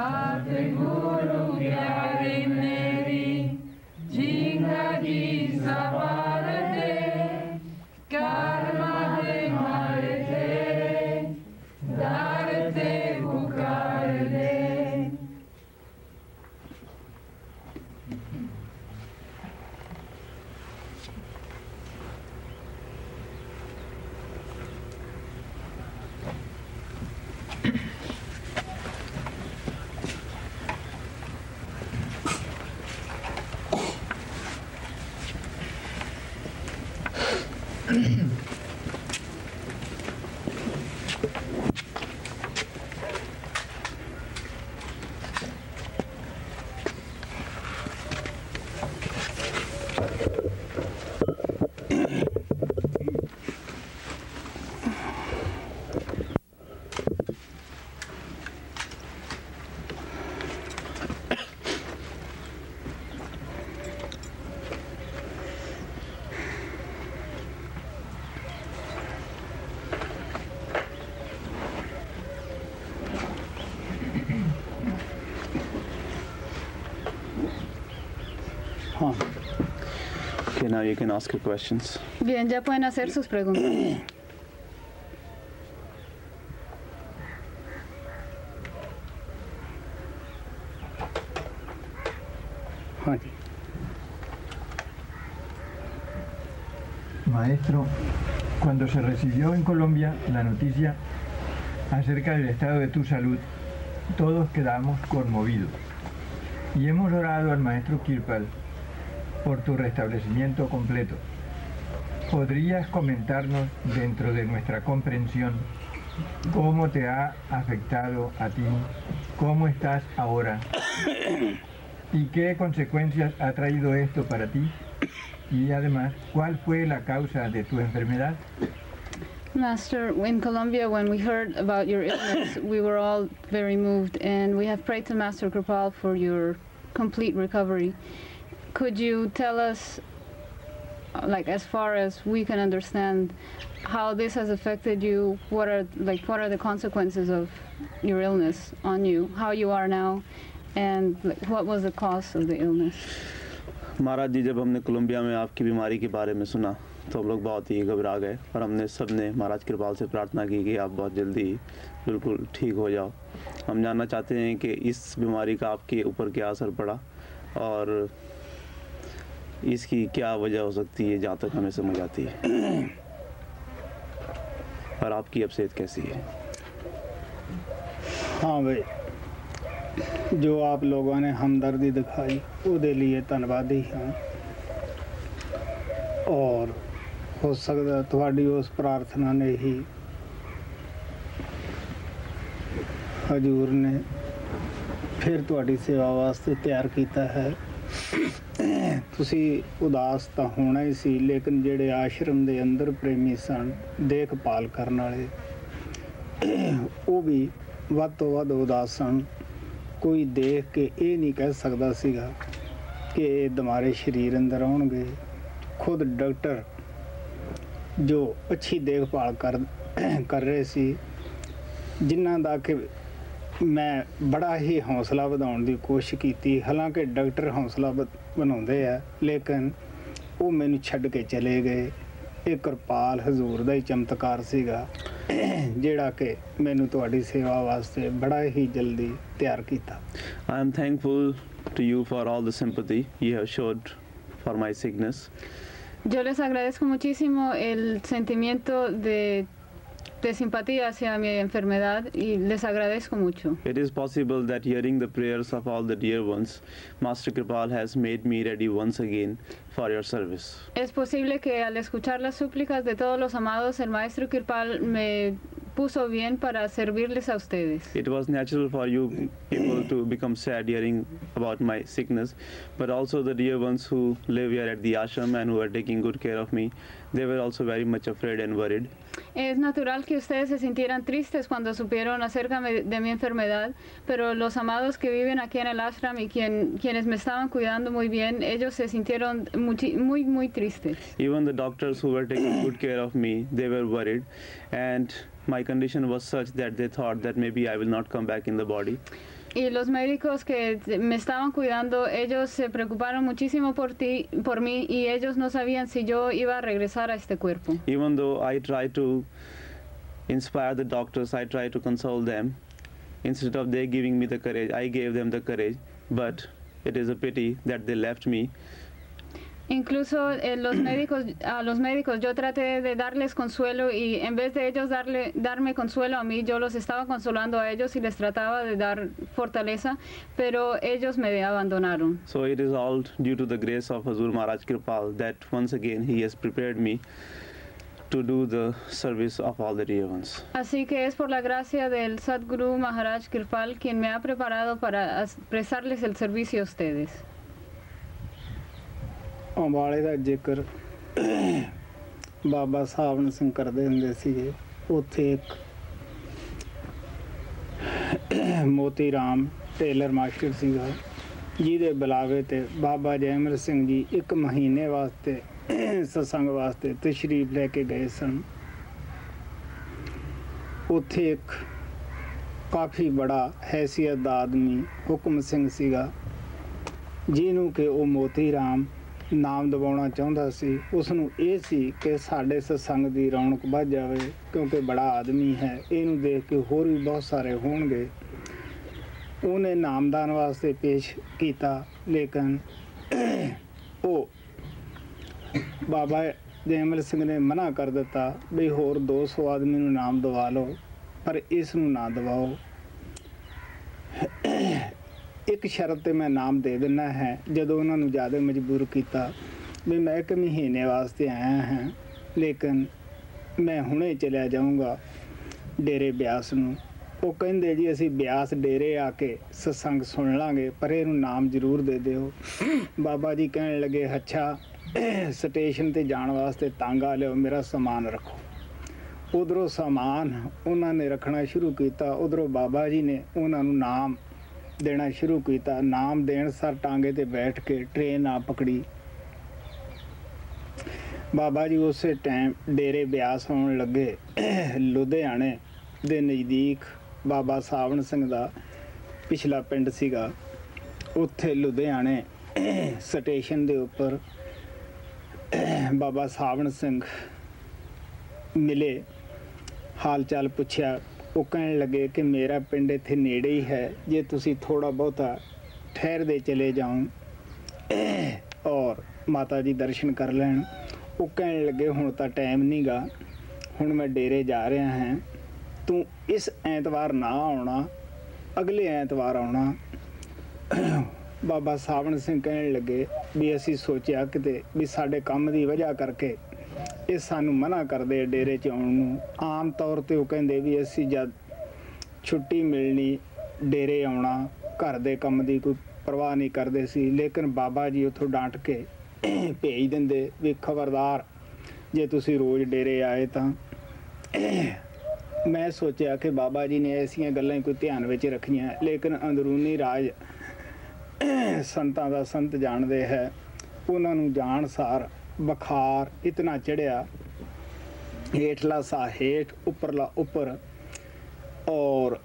Guru pyare meri zindagi sawar de karma de mare tere dar te pukar de. Okay, now you can ask your questions. Bien, ya pueden hacer sus preguntas. Maestro, cuando se recibió en Colombia la noticia acerca del estado de tu salud, todos quedamos conmovidos y hemos orado al Maestro Kirpal por tu restablecimiento completo. ¿Podrías comentarnos, dentro de nuestra comprensión, cómo te ha afectado a ti, cómo estás ahora y qué consecuencias ha traído esto para ti? Y además, ¿cuál fue la causa de tu enfermedad? Master, in Colombia, when we heard about your illness, we were all very moved, and we have prayed to Master Kripal for your complete recovery. Could you tell us, like, as far as we can understand, how this has affected you? What are the consequences of your illness on you? How you are now, and what was the cause of the illness? महाराज जी, जब हमने कोलंबिया में आपकी बीमारी के बारे में सुना तो हम लोग बहुत ही घबरा गए और हमने सबने महाराज कृपाल से प्रार्थना की कि आप बहुत जल्दी बिल्कुल ठीक हो जाओ। हम जानना चाहते हैं कि इस बीमारी का आपके ऊपर क्या असर पड़ा और इसकी क्या वजह हो सकती है, जहाँ तक हमें समझ आती है, और आपकी अब सेहत कैसी है? हाँ भाई, जो आप लोगों ने हमदर्दी दिखाई उसके लिए धन्यवादी हाँ, और हो सकता थोड़ी उस प्रार्थना ने ही हजूर ने फिर थोड़ी सेवा वास्ते तैयार किया है। तुसी उदास तो होना ही सी, लेकिन जेड़े आश्रम दे अंदर प्रेमी सन देखभाल करने वाले वो भी वध तो वध उदास सन। कोई देख के ये नहीं कह सकता सीगा कि तुम्हारे शरीर अंदर आउणगे। खुद डॉक्टर जो अच्छी देखभाल कर रहे सी, जिन्हां दा कि मैं बड़ा ही हौसला बढ़ाने की कोशिश की। हालांकि डॉक्टर हौसला बनाते हैं, लेकिन वो मैनू छड्ड के चले गए। एक कृपाल हजूर का ही चमत्कार सीगा जेड़ा कि मैनू तुहाडी सेवा वास्ते बड़ा ही जल्दी तैयार किया। I am thankful to you for all the sympathy you have showed for my sickness. Yo les agradezco muchísimo el sentimiento de simpatía hacia mi enfermedad y les agradezco mucho. It is possible that hearing the prayers of all the dear ones, Master Kripal has made me ready once again for your service. Es posible que al escuchar las súplicas de todos los amados, el Maestro Kripal me puso bien para servirles a ustedes. It was natural for you people to become sad hearing about my sickness, but also the dear ones who live here at the ashram and who are taking good care of me, they were also very much afraid and worried. Es natural que ustedes se sintieran tristes cuando supieron acerca de mi enfermedad, pero los amados que viven aquí en el ashram y quienes me estaban cuidando muy bien, ellos se sintieron muy tristes. Even the doctors who were taking good care of me, they were worried, and my condition was such that they thought that maybe I will not come back in the body. Y los médicos que me estaban cuidando, ellos se preocuparon muchísimo por mí, y ellos no sabían si yo iba a regresar a este cuerpo. Even though I try to inspire the doctors, I try to console them. Instead of they giving me the courage, I gave them the courage. But it is a pity that they left me. Incluso a los médicos yo traté de darles consuelo, y en vez de ellos darme consuelo a mí, yo los estaba consolando a ellos y les trataba de dar fortaleza, pero ellos me abandonaron. So it is all due to the grace of Hazur Maharaj Kripal that once again he has prepared me to do the service of all the dear ones. Así que es por la gracia del Sadguru Maharaj Kripal quien me ha preparado para prestarles el servicio a ustedes. ਅੰਬਾਲੇ ਦਾ ਜ਼ਿਕਰ ਬਾਬਾ ਸਾਹਿਬ ਸਿੰਘ ਕਰਦੇ ਹੁੰਦੇ ਸੀਗੇ। ਉੱਥੇ ਇੱਕ ਮੋਤੀ Ram tailor master ਸੀਗਾ, ਜਿਹਦੇ ਬੁਲਾਵੇ ਤੇ ਬਾਬਾ ਜੈਮਲ ਸਿੰਘ ਜੀ 1 ਮਹੀਨੇ ਵਾਸਤੇ ਸਤਸੰਗ ਵਾਸਤੇ ਤਸ਼ਰੀਫ ਲੈ ਕੇ ਗਏ ਸਨ। ਉੱਥੇ ਇੱਕ ਕਾਫੀ ਬੜਾ ਹੈਸੀਅਤ ਦਾ ਆਦਮੀ ਹੁਕਮ ਸਿੰਘ ਸੀਗਾ, ਜਿਹਨੂੰ ਕਿ ਉਹ ਮੋਤੀ ਰਾਮ ਨਾਮ ਦਿਵਾਉਣਾ ਚਾਹੁੰਦਾ ਸੀ। ਉਸ ਨੂੰ ਇਹ ਸੀ ਕਿ ਸਾਡੇ ਸਤਸੰਗ ਦੀ ਰੌਣਕ ਵੱਧ ਜਾਵੇ, ਕਿਉਂਕਿ ਬੜਾ ਆਦਮੀ ਹੈ, ਇਹਨੂੰ ਦੇਖ ਕੇ ਹੋਰ ਵੀ ਬਹੁਤ ਸਾਰੇ ਹੋਣਗੇ। ਉਹਨੇ ਨਾਮਦਾਨ ਵਾਸਤੇ ਪੇਸ਼ ਕੀਤਾ, ਲੇਕਿਨ ਉਹ ਬਾਬਾ ਜੈਮਲ ਸਿੰਘ ਨੇ ਮਨਾ ਕਰ ਦਿੱਤਾ ਵੀ ਹੋਰ 200 ਆਦਮੀ ਨੂੰ ਨਾਮ ਦਿਵਾ ਲਓ, ਪਰ ਇਸ ਨੂੰ ਨਾ ਦਿਵਾਓ। ਇੱਕ ਸ਼ਰਤ ਤੇ ਮੈਂ ਨਾਮ ਦੇ ਦਿੰਦਾ ਹੈ। ਜਦੋਂ ਉਹਨਾਂ ਨੂੰ ਜ਼ਿਆਦਾ ਮਜਬੂਰ ਕੀਤਾ ਵੀ ਮੈਂ 1 ਮਹੀਨੇ ਵਾਸਤੇ ਆਇਆ ਹਾਂ, ਲੇਕਿਨ ਮੈਂ ਹੁਣੇ ਚਲਿਆ ਜਾਊਂਗਾ ਡੇਰੇ ਬਿਆਸ ਨੂੰ। ਉਹ ਕਹਿੰਦੇ ਜੀ ਅਸੀਂ ਬਿਆਸ ਡੇਰੇ ਆ ਕੇ ਸਤਸੰਗ ਸੁਣ ਲਾਂਗੇ, ਪਰ ਇਹਨੂੰ ਨਾਮ ਜ਼ਰੂਰ ਦੇ ਦਿਓ। ਬਾਬਾ ਜੀ ਕਹਿਣ ਲੱਗੇ ਅੱਛਾ, ਸਟੇਸ਼ਨ ਤੇ ਜਾਣ ਵਾਸਤੇ ਤਾਂਗਾ ਲਿਓ, ਮੇਰਾ ਸਮਾਨ ਰੱਖੋ। ਉਧਰੋਂ ਸਮਾਨ ਉਹਨਾਂ ਨੇ ਰੱਖਣਾ ਸ਼ੁਰੂ ਕੀਤਾ, ਉਧਰੋਂ ਬਾਬਾ ਜੀ ਨੇ ਉਹਨਾਂ ਨੂੰ ਨਾਮ ਦੇਣਾ ਸ਼ੁਰੂ ਕੀਤਾ। ਨਾਮ ਦੇਣ ਸਰ ਟਾਂਗੇ ਤੇ ਬੈਠ ਕੇ ਟ੍ਰੇਨ ਆ ਪਕੜੀ। ਬਾਬਾ ਜੀ ਉਸੇ ਟਾਈਮ ਡੇਰੇ ਬਿਆਸ ਆਉਣ ਲੱਗੇ। ਲੁਧਿਆਣੇ ਦੇ ਨਜ਼ਦੀਕ ਬਾਬਾ ਸਾਵਣ ਸਿੰਘ ਦਾ ਪਿਛਲਾ ਪਿੰਡ ਸੀਗਾ। ਉੱਥੇ ਲੁਧਿਆਣੇ ਸਟੇਸ਼ਨ ਦੇ ਉੱਪਰ ਬਾਬਾ ਸਾਵਣ ਸਿੰਘ ਮਿਲੇ, ਹਾਲ ਚਾਲ ਪੁੱਛਿਆ। ਉਹ ਕਹਿਣ ਲੱਗੇ ਕਿ ਮੇਰਾ ਪਿੰਡ ਇੱਥੇ ਨੇੜੇ ਹੀ ਹੈ, ਜੇ ਤੁਸੀਂ ਥੋੜ੍ਹਾ ਬਹੁਤਾ ਠਹਿਰਦੇ ਚਲੇ ਜਾਓ ਔਰ ਮਾਤਾ ਜੀ ਦਰਸ਼ਨ ਕਰ ਲੈਣ। ਉਹ ਕਹਿਣ ਲੱਗੇ ਹੁਣ ਤਾਂ ਟਾਈਮ ਨਹੀਂ ਗਾ, ਹੁਣ ਮੈਂ ਡੇਰੇ ਜਾ ਰਿਹਾ ਹਾਂ, ਤੂੰ ਇਸ ਐਤਵਾਰ ਨਾ ਆਉਣਾ, ਅਗਲੇ ਐਤਵਾਰ ਆਉਣਾ। ਬਾਬਾ ਸਾਵਣ ਸਿੰਘ ਕਹਿਣ ਲੱਗੇ ਵੀ ਅਸੀਂ ਸੋਚਿਆ ਕਿਤੇ ਵੀ ਸਾਡੇ ਕੰਮ ਦੀ ਵਜ੍ਹਾ ਕਰਕੇ ਇਹ ਸਾਨੂੰ ਮਨਾ ਕਰਦੇ ਡੇਰੇ 'ਚ ਆਉਣ ਨੂੰ। ਆਮ ਤੌਰ 'ਤੇ ਉਹ ਕਹਿੰਦੇ ਵੀ ਅਸੀਂ ਜਦ ਛੁੱਟੀ ਮਿਲਣੀ ਡੇਰੇ ਆਉਣਾ, ਘਰ ਦੇ ਕੰਮ ਦੀ ਕੋਈ ਪਰਵਾਹ ਨਹੀਂ ਕਰਦੇ ਸੀ। ਲੇਕਿਨ ਬਾਬਾ ਜੀ ਉੱਥੋਂ ਡਾਂਟ ਕੇ ਭੇਜ ਦਿੰਦੇ ਵੀ ਖਬਰਦਾਰ ਜੇ ਤੁਸੀਂ ਰੋਜ਼ ਡੇਰੇ ਆਏ ਤਾਂ। ਮੈਂ ਸੋਚਿਆ ਕਿ ਬਾਬਾ ਜੀ ਨੇ ਐਸੀਆਂ ਗੱਲਾਂ ਕੋਈ ਧਿਆਨ ਵਿੱਚ ਰੱਖੀਆਂ, ਲੇਕਿਨ ਅੰਦਰੂਨੀ ਰਾਜ ਸੰਤਾਂ ਦਾ ਸੰਤ ਜਾਣਦੇ ਹੈ। ਉਹਨਾਂ ਨੂੰ ਜਾਣ ਸਾਰ ਬੁਖਾਰ ਇਤਨਾ ਚੜਿਆ, ਹੇਠਲਾ ਸਾਹ ਹੇਠ ਉੱਪਰਲਾ ਉੱਪਰ, ਔਰ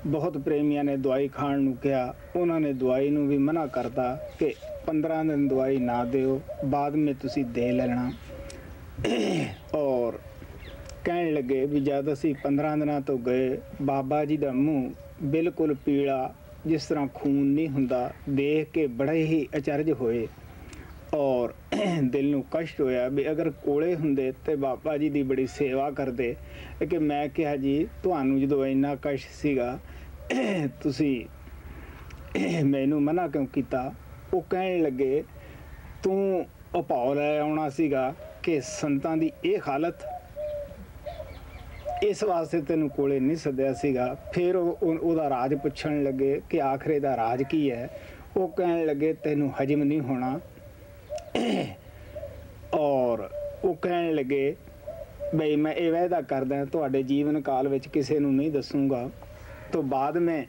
ਬਹੁਤ ਪ੍ਰੇਮੀਆਂ ਨੇ ਦਵਾਈ ਖਾਣ ਨੂੰ ਕਿਹਾ। ਉਹਨਾਂ ਨੇ ਦਵਾਈ ਨੂੰ ਵੀ ਮਨਾ ਕਰਤਾ ਕਿ 15 ਦਿਨ ਦਵਾਈ ਨਾ ਦਿਓ, ਬਾਅਦ ਵਿੱਚ ਤੁਸੀਂ ਦੇ ਲੈਣਾ। ਔਰ ਕਹਿਣ ਲੱਗੇ ਵੀ ਜਦ ਅਸੀਂ 15 ਦਿਨਾਂ ਤੋਂ ਗਏ, ਬਾਬਾ ਜੀ ਦਾ ਮੂੰਹ ਬਿਲਕੁਲ ਪੀਲਾ, ਜਿਸ ਤਰ੍ਹਾਂ ਖੂਨ ਨਹੀਂ ਹੁੰਦਾ, ਦੇਖ ਕੇ ਬੜੇ ਹੀ ਅਚਰਜ ਹੋਏ ਔਰ ਦਿਲ ਨੂੰ ਕਸ਼ਟ ਹੋਇਆ ਵੀ ਅਗਰ ਕੋਲੇ ਹੁੰਦੇ ਤੇ ਬਾਬਾ ਜੀ ਦੀ ਬੜੀ ਸੇਵਾ ਕਰਦੇ। ਕਿ ਮੈਂ ਕਿਹਾ ਜੀ ਤੁਹਾਨੂੰ ਜਦੋਂ ਇੰਨਾ ਕਸ਼ਟ ਸੀਗਾ ਤੁਸੀਂ ਮੈਨੂੰ ਮਨਾ ਕਿਉਂ ਕੀਤਾ? ਉਹ ਕਹਿਣ ਲੱਗੇ ਤੂੰ ਉਪਾਅ ਲੈ ਆਉਣਾ ਸੀਗਾ ਕਿ ਸੰਤਾਂ ਦੀ ਇਹ ਹਾਲਤ, ਇਸ ਵਾਸਤੇ ਤੈਨੂੰ ਕੋਲੇ ਨਹੀਂ ਸੱਦਿਆ ਸੀਗਾ। ਫਿਰ ਉਹਦਾ ਰਾਜ ਪੁੱਛਣ ਲੱਗੇ ਕਿ ਆਖਰ ਇਹਦਾ ਰਾਜ ਕੀ ਹੈ? ਉਹ ਕਹਿਣ ਲੱਗੇ ਤੈਨੂੰ ਹਜਮ ਨਹੀਂ ਹੋਣਾ। ਔਰ ਉਹ ਕਹਿਣ ਲੱਗੇ ਬਈ ਮੈਂ ਇਹ ਵਾਅਦਾ ਕਰਦਾ ਤੁਹਾਡੇ ਜੀਵਨ ਕਾਲ ਵਿੱਚ ਕਿਸੇ ਨੂੰ ਨਹੀਂ ਦੱਸੂਗਾ, ਤੋਂ ਬਾਅਦ ਮੈਂ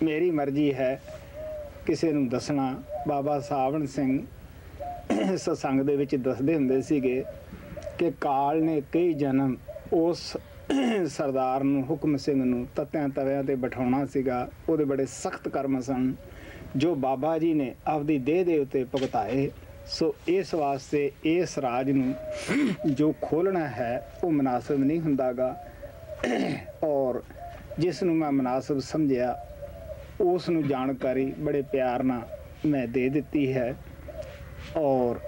ਮੇਰੀ ਮਰਜ਼ੀ ਹੈ ਕਿਸੇ ਨੂੰ ਦੱਸਣਾ। ਬਾਬਾ ਸਾਵਣ ਸਿੰਘ ਸਤਸੰਗ ਦੇ ਵਿੱਚ ਦੱਸਦੇ ਹੁੰਦੇ ਸੀਗੇ ਕਿ ਕਾਲ ਨੇ ਕਈ ਜਨਮ ਉਸ ਸਰਦਾਰ ਨੂੰ ਹੁਕਮ ਸਿੰਘ ਨੂੰ ਤੱਤਿਆਂ ਤਵਿਆਂ ਤੇ ਬਿਠਾਉਣਾ ਸੀਗਾ, ਉਹਦੇ ਬੜੇ ਸਖਤ ਕਰਮ ਸਨ ਜੋ ਬਾਬਾ ਜੀ ਨੇ ਆਪਦੀ ਦੇਹ ਦੇ ਉੱਤੇ ਭੁਗਤਾਏ। ਸੋ ਇਸ ਵਾਸਤੇ ਇਸ ਰਾਜ ਨੂੰ ਜੋ ਖੋਲ੍ਹਣਾ ਹੈ ਉਹ ਮੁਨਾਸਬ ਨਹੀਂ ਹੁੰਦਾਗਾ, ਔਰ ਜਿਸ ਨੂੰ ਮੈਂ ਮੁਨਾਸਬ ਸਮਝਿਆ ਉਸ ਨੂੰ ਜਾਣਕਾਰੀ ਬੜੇ ਪਿਆਰ ਨਾਲ ਮੈਂ ਦੇ ਦਿੱਤੀ ਹੈ। ਔਰ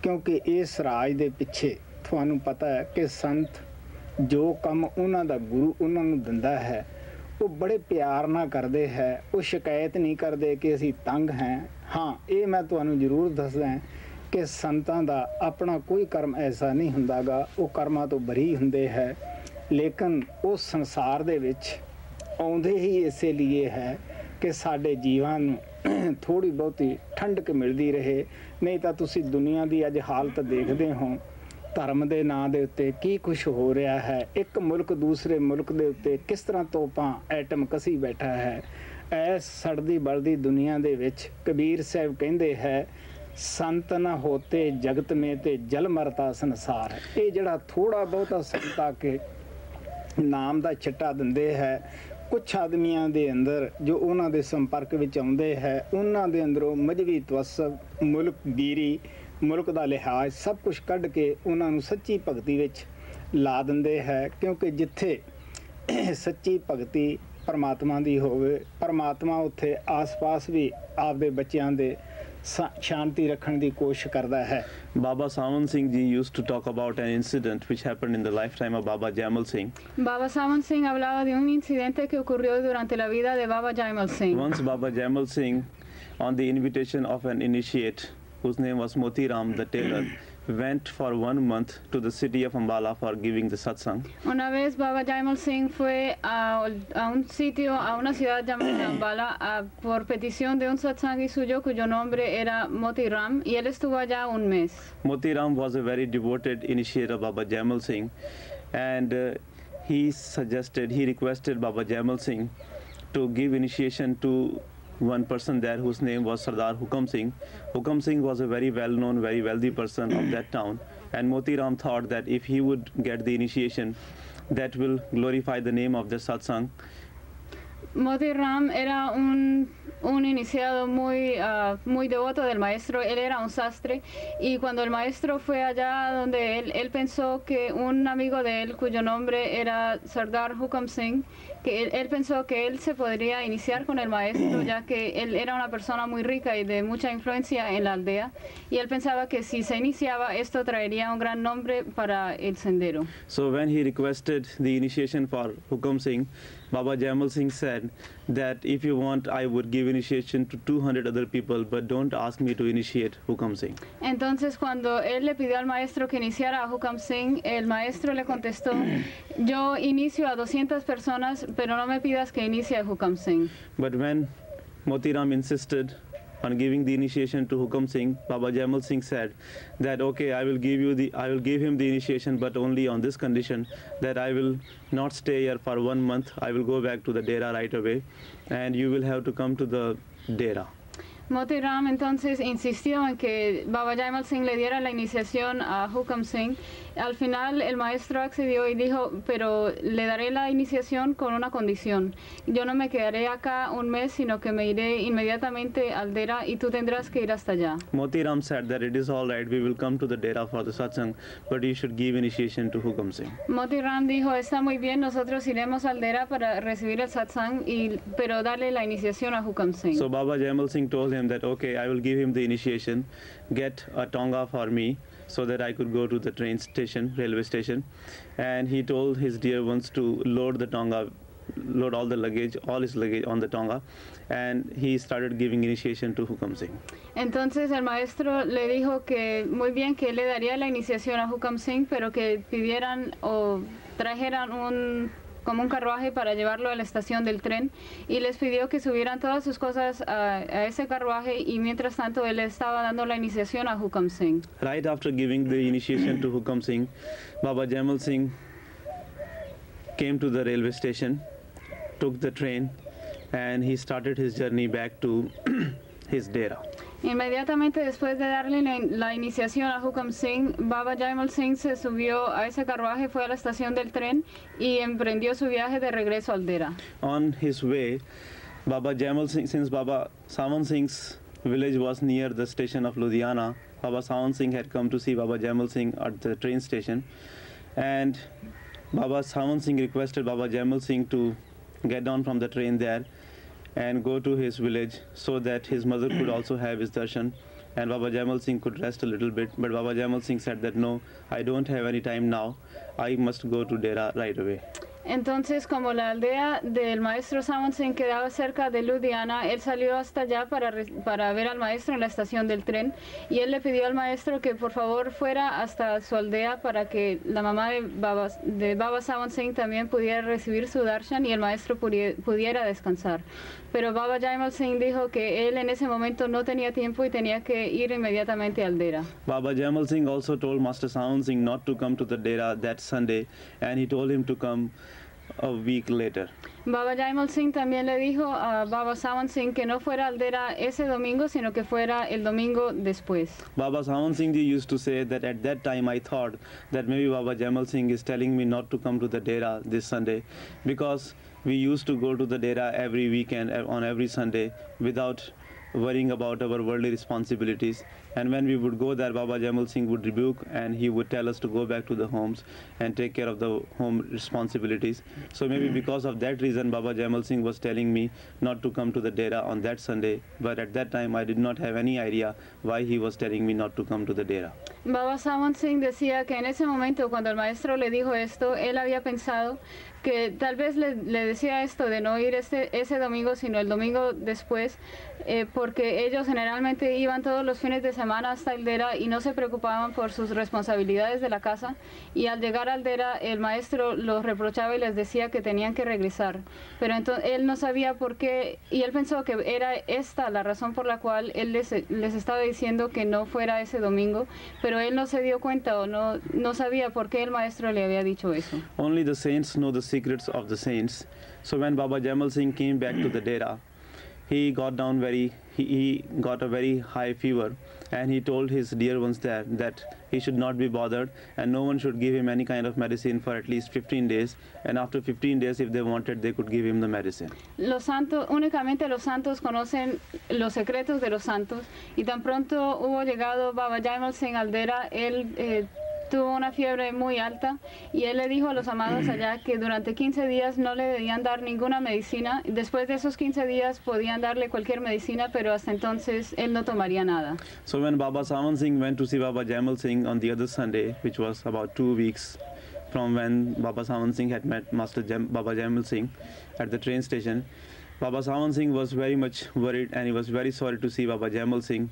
ਕਿਉਂਕਿ ਇਸ ਰਾਜ ਦੇ ਪਿੱਛੇ ਤੁਹਾਨੂੰ ਪਤਾ ਹੈ ਕਿ ਸੰਤ ਜੋ ਕੰਮ ਉਹਨਾਂ ਦਾ ਗੁਰੂ ਉਹਨਾਂ ਨੂੰ ਦਿੰਦਾ ਹੈ ਉਹ ਬੜੇ ਪਿਆਰ ਨਾਲ ਕਰਦੇ ਹੈ, ਉਹ ਸ਼ਿਕਾਇਤ ਨਹੀਂ ਕਰਦੇ ਕਿ ਅਸੀਂ ਤੰਗ ਹਾਂ। ਹਾਂ, ਇਹ ਮੈਂ ਤੁਹਾਨੂੰ ਜ਼ਰੂਰ ਦੱਸਦਾ ਕਿ ਸੰਤਾਂ ਦਾ ਆਪਣਾ ਕੋਈ ਕਰਮ ਐਸਾ ਨਹੀਂ ਹੁੰਦਾਗਾ, ਉਹ ਕਰਮਾਂ ਤੋਂ ਬਰੀ ਹੁੰਦੇ ਹੈ, ਲੇਕਿਨ ਉਹ ਸੰਸਾਰ ਦੇ ਵਿੱਚ ਆਉਂਦੇ ਹੀ ਇਸੇ ਲਈ ਹੈ ਕਿ ਸਾਡੇ ਜੀਵਾਂ ਨੂੰ ਥੋੜ੍ਹੀ ਬਹੁਤੀ ਠੰਡਕ ਮਿਲਦੀ ਰਹੇ। ਨਹੀਂ ਤਾਂ ਤੁਸੀਂ ਦੁਨੀਆ ਦੀ ਅੱਜ ਹਾਲਤ ਦੇਖਦੇ ਹੋ, ਧਰਮ ਦੇ ਨਾਂ ਦੇ ਉੱਤੇ ਕੀ ਕੁਛ ਹੋ ਰਿਹਾ ਹੈ। ਇੱਕ ਮੁਲਕ ਦੂਸਰੇ ਮੁਲਕ ਦੇ ਉੱਤੇ ਕਿਸ ਤਰ੍ਹਾਂ ਤੋਪਾਂ ਐਟਮ ਕਸੀ ਬੈਠਾ ਹੈ। ਐਸ ਸੜਦੀ ਬਲਦੀ ਦੁਨੀਆ ਦੇ ਵਿੱਚ ਕਬੀਰ ਸਾਹਿਬ ਕਹਿੰਦੇ ਹੈ, ਸੰਤ ਨਾ ਹੋਤੇ ਜਗਤ ਮੇ ਤੇ ਜਲ ਮਰਤਾ ਸੰਸਾਰ। ਇਹ ਜਿਹੜਾ ਥੋੜਾ ਬਹੁਤਾ ਸੰਤ ਆ ਕੇ ਨਾਮ ਦਾ ਛਿੱਟਾ ਦਿੰਦੇ ਹੈ, ਕੁਛ ਆਦਮੀਆਂ ਦੇ ਅੰਦਰ ਜੋ ਉਹਨਾਂ ਦੇ ਸੰਪਰਕ ਵਿੱਚ ਆਉਂਦੇ ਹੈ, ਉਹਨਾਂ ਦੇ ਅੰਦਰੋਂ ਮਜ਼ਹਬੀ ਤਵੱਸਬ, ਮੁਲਕਗੀਰੀ, ਮੁਲਕ ਦਾ ਲਿਹਾਜ਼ ਸਭ ਕੁਝ ਕੱਢ ਕੇ ਉਹਨਾਂ ਨੂੰ ਸੱਚੀ ਭਗਤੀ ਵਿੱਚ ਲਾ ਦਿੰਦੇ ਹੈ। ਕਿਉਂਕਿ ਜਿੱਥੇ ਸੱਚੀ ਭਗਤੀ ਪਰਮਾਤਮਾ ਦੀ ਹੋਵੇ, ਪਰਮਾਤਮਾ ਉੱਥੇ ਆਸ-ਪਾਸ ਵੀ ਆਪਦੇ ਬੱਚਿਆਂ ਦੇ ਸ਼ਾਂਤੀ ਰੱਖਣ ਦੀ ਕੋਸ਼ਿਸ਼ ਕਰਦਾ ਹੈ। Baba Sawan Singh ji used to talk about an incident which happened in the lifetime of Baba Jaimal Singh. Baba Sawan Singh hablaba de un incidente que ocurrió durante la vida de Baba Jaimal Singh. Once Baba Jaimal Singh, on the invitation of an initiate whose name was Moti Ram the tailor, went for 1 month to the city of Ambala for giving the satsang. Una vez Baba Jaimal Singh fue a un sitio, a una ciudad llamada Ambala, por petición de un satsangi suyo cuyo nombre era Moti Ram, y él estuvo allá un mes. Moti Ram was a very devoted initiate of Baba Jaimal Singh, and he requested Baba Jaimal Singh to give initiation to one person there whose name was Sardar Hukam Singh. Hukam Singh was a very well-known, very wealthy person of that town, and Moti Ram thought that if he would get the initiation, that will glorify the name of the satsang. Moti Ram era un iniciado muy devoto del maestro. Él era un sastre, y cuando el maestro fue allá donde él pensó que un amigo de él cuyo nombre era Sardar Hukam Singh, que él pensó que él se podría iniciar con el maestro, ya que él era una persona muy rica y de mucha influencia en la aldea, y él pensaba que si se iniciaba esto traería un gran nombre para el sendero. So when he requested the initiation for Hukam Singh, Baba Jaimal Singh said that if you want, I would give initiation to 200 other people, but don't ask me to initiate Hukam Singh. Entonces, cuando él le pidió al maestro que iniciara a Hukam Singh, el maestro le contestó, yo inicio a 200 personas, pero no me pidas que inicie a Hukam Singh. But when Moti Ram insisted on giving the initiation to Hukam Singh, Baba Jaimal Singh said that okay, I will give him the initiation, but only on this condition, that I will not stay here for 1 month. I will go back to the Dera right away, and you will have to come to the Dera. Moti Ram entonces insistió en que Baba Jaimal Singh le diera la iniciación a Hukam Singh. Al final el maestro accedió y dijo, pero le daré la iniciación con una condición. Yo no me quedaré acá un mes, sino que me iré inmediatamente al Dera y tú tendrás que ir hasta allá. Moti Ram said that it is all right, we will come to the Dera for the satsang, but you should give initiation to Hukam Singh. Moti Ram dijo, está muy bien, nosotros iremos al Dera para recibir el satsang, pero darle la iniciación a Hukam Singh. So Baba Jaimal Singh told him that okay, I will give him the initiation, get a tonga for me so that I could go to the train station, railway station, and he told his dear ones to load the tonga, load all the luggage, all his luggage on the tonga, and he started giving initiation to Hukam Singh. Entonces el maestro le dijo que muy bien, que le daría la iniciación a Hukam Singh, pero que pidieran o trajeran como un carruaje para llevarlo a la estación del tren, y les pidió que subieran todas sus cosas a ese carruaje, y mientras tanto él estaba dando la iniciación a Hukam Singh. Right after giving the initiation to Hukam Singh, Baba Jaimal Singh came to the railway station, took the train, and he started his journey back to his Dera. Inmediatamente después de darle la iniciación a Hukam Singh, Baba Jaimal Singh se subió a ese carruaje, fue a la estación del tren y emprendió su viaje de regreso a Aldera. On his way, Baba Jaimal Singh, since Baba Sawan Singh's village was near the station of Ludhiana, Baba Sawan Singh had come to see Baba Jaimal Singh at the train station, and Baba Sawan Singh requested Baba Jaimal Singh to get down from the train there and go to his village so that his mother could also have his darshan and Baba Jaimal Singh could rest a little bit. But Baba Jaimal Singh said that no, I don't have any time now, I must go to Dera right away. Entonces, como la aldea del maestro Sawan Singh quedaba cerca de Ludhiana, él salió hasta allá para ver al maestro en la estación del tren y él le pidió al maestro que por favor fuera hasta su aldea para que la mamá de Baba Sawan Singh también pudiera recibir su darshan y el maestro pudiera descansar. Pero Baba Jaimal Singh dijo que él en ese momento no tenía tiempo y tenía que ir inmediatamente a Aldera. Baba Jaimal Singh also told Master Sawan Singh not to come to the Dera that Sunday, and he told him to come a week later. Baba Jaimal Singh también le dijo a Baba Sawan Singh que no fuera a Aldera ese domingo, sino que fuera el domingo después. Baba Sawan Singh ji used to say that at that time I thought that maybe Baba Jaimal Singh is telling me not to come to the Dera this Sunday, because we used to go to the Dera every weekend on every Sunday without worrying about our worldly responsibilities, and when we would go there, Baba Jaimal Singh would rebuke and he would tell us to go back to the homes and take care of the home responsibilities. So maybe because of that reason Baba Jaimal Singh was telling me not to come to the Dera on that Sunday, but at that time I did not have any idea why he was telling me not to come to the Dera. Baba Sawan Singh decía que en ese momento cuando el maestro le dijo esto, él había pensado que tal vez le decía esto de no ir ese domingo, sino el domingo después, porque ellos generalmente iban todos los fines de semana hasta Aldera y no se preocupaban por sus responsabilidades de la casa, y al llegar a Aldera el maestro los reprochaba y les decía que tenían que regresar, pero entonces él no sabía por qué, y él pensó que era esta la razón por la cual él les estaba diciendo que no fuera ese domingo, pero él no se dio cuenta o no sabía por qué el maestro le había dicho eso. Only the saints know the secrets of the saints. So when Baba Jaimal Singh came back to the Dera, he got down he got a very high fever, and he told his dear ones there that he should not be bothered and no one should give him any kind of medicine for at least 15 days, and after 15 days if they wanted they could give him the medicine. Únicamente los santos conocen los secretos de los santos, y tan pronto hubo llegado Baba Jaimal Singh a Aldera, él tuvo una fiebre muy alta y él le dijo a los amados allá que durante 15 días no le debían dar ninguna medicina. Después de esos 15 días podían darle cualquier medicina, pero hasta entonces él no tomaría nada. So when Baba Sawan Singh went to see Baba Jaimal Singh on the other Sunday, which was about 2 weeks from when Baba Sawan Singh had met Baba Jaimal Singh at the train station, Baba Sawan Singh was very much worried and he was very sorry to see Baba Jaimal Singh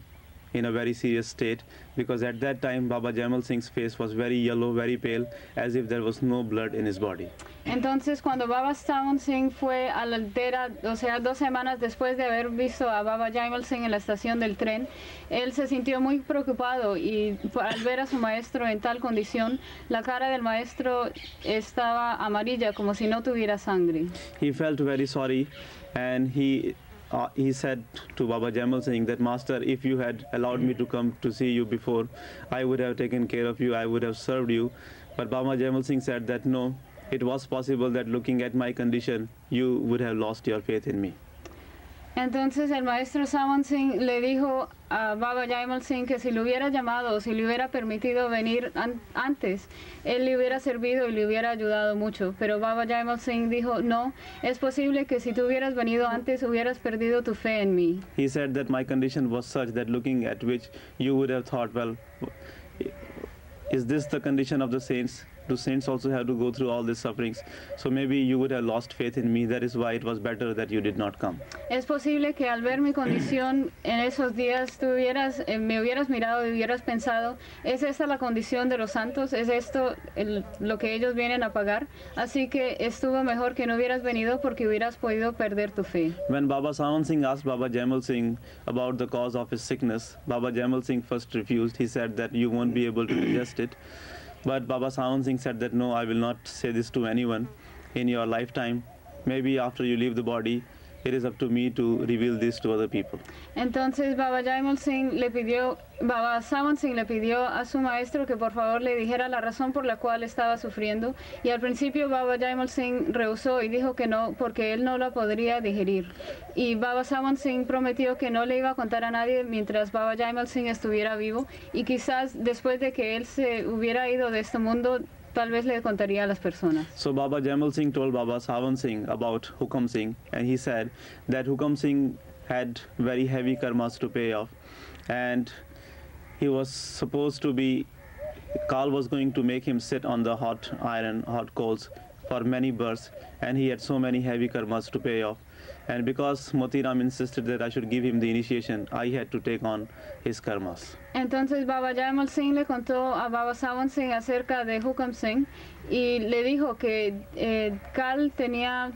in a very serious state, because at that time Baba Jaimal Singh's face was very yellow, very pale, as if there was no blood in his body. Entonces cuando Baba Sawan Singh fue a la Aldera, o sea 2 semanas después de haber visto a Baba Jaimal Singh en la estación del tren, él se sintió muy preocupado, y al ver a su maestro en tal condición, la cara del maestro estaba amarilla como si no tuviera sangre. He felt very sorry, and he said to Baba Jaimal Singh that, Master, if you had allowed me to come to see you before, I would have taken care of you, I would have served you. But Baba Jaimal Singh said that no, it was possible that looking at my condition, you would have lost your faith in me. Entonces el maestro Sawan Singh le dijo a Baba Jaimal Singh que si lo hubiera llamado o si le hubiera permitido venir antes, él le hubiera servido y le hubiera ayudado mucho. Pero Baba Jaimal Singh dijo, no, es posible que si tú hubieras venido antes hubieras perdido tu fe en mí. He said that my condition was such that looking at which you would have thought, well, is this the condition of the saints? Do saints also have to go through all these sufferings? So maybe you would have lost faith in me. That is why it was better that you did not come. Es posible que al ver mi condición en esos días tú me hubieras mirado y hubieras pensado, ¿es esta la condición de los santos? ¿Es esto lo que ellos vienen a pagar? Así que estuvo mejor que no hubieras venido porque hubieras podido perder tu fe. When Baba Sawan Singh asked Baba Jaimal Singh about the cause of his sickness, Baba Jaimal Singh first refused. He said that you won't be able to digest it. But Baba Sawan Singh said that no, I will not say this to anyone in your lifetime. Maybe after you leave the body, it is up to me to reveal this to other people. Entonces Baba Jaimal Singh Baba Sawan Singh le pidió a su maestro que por favor le dijera la razón por la cual estaba sufriendo, y al principio Baba Jaimal Singh rehusó y dijo que no, porque él no la podría digerir. Y Baba Sawan Singh prometió que no le iba a contar a nadie mientras Baba Jaimal Singh estuviera vivo, y quizás después de que él se hubiera ido de este mundo, tal vez le contaría a las personas. So Baba Jaimal Singh told Baba Sawan Singh about Hukam Singh, and he said that Hukam Singh had very heavy karmas to pay off, and he was supposed to be, Kal was going to make him sit on the hot iron, hot coals for many births, and he had so many heavy karmas to pay off. And because Motiram insisted that I should give him the initiation, I had to take on his karmas. Entonces Baba Jaimal Singh le contó a Baba Sawan Singh acerca de Hukam Singh y le dijo que Kal tenía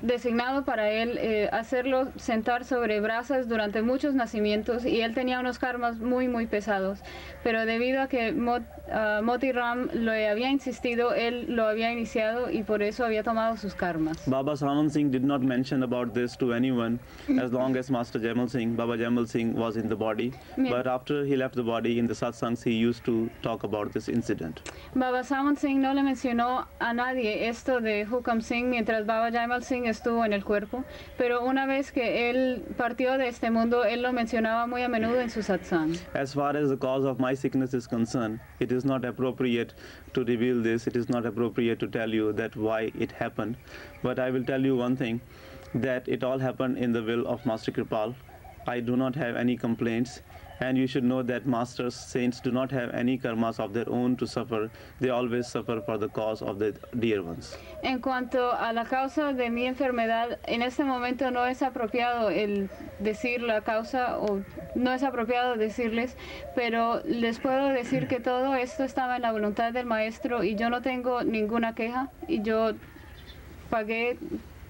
designado para él hacerlo sentar sobre brasas durante muchos nacimientos, y él tenía unos karmas muy pesados, pero debido a que Moti Ram le había insistido, él lo había iniciado y por eso había tomado sus karmas. Baba Sawan Singh did not mention about this to anyone as long as Master Jaimal Singh, Baba Jaimal Singh was in the body, but after he left the body in the satsangs he used to talk about this incident. Baba Sawan Singh no le mencionó a nadie esto de Hukam Singh mientras Baba Jaimal Singh estuvo en el cuerpo, pero una vez que él partió de este mundo, él lo mencionaba muy a menudo en su satsang. As far as the cause of my sickness is concerned, it is not appropriate to reveal this, it is not appropriate to tell you that why it happened, but I will tell you one thing, that it all happened in the will of Master Kripal. I do not have any complaints, and you should know that masters, saints do not have any karmas of their own to suffer. They always suffer for the cause of the dear ones. En cuanto a la causa de mi enfermedad, en este momento no es apropiado el decir la causa, o no es apropiado decirles, pero les puedo decir que todo esto estaba en la voluntad del maestro y yo no tengo ninguna queja, y yo pagué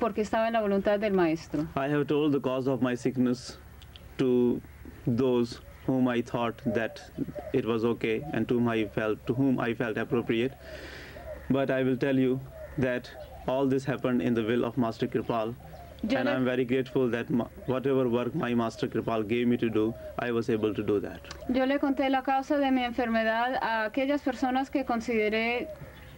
porque estaba en la voluntad del maestro. I have told the cause of my sickness to those whom I thought that it was okay and to whom I felt appropriate. But I will tell you that all this happened in the will of Master Kripal, and I'm very grateful that whatever work my Master Kripal gave me to do, I was able to do that. Yo le conté la causa de mi enfermedad a aquellas personas que consideré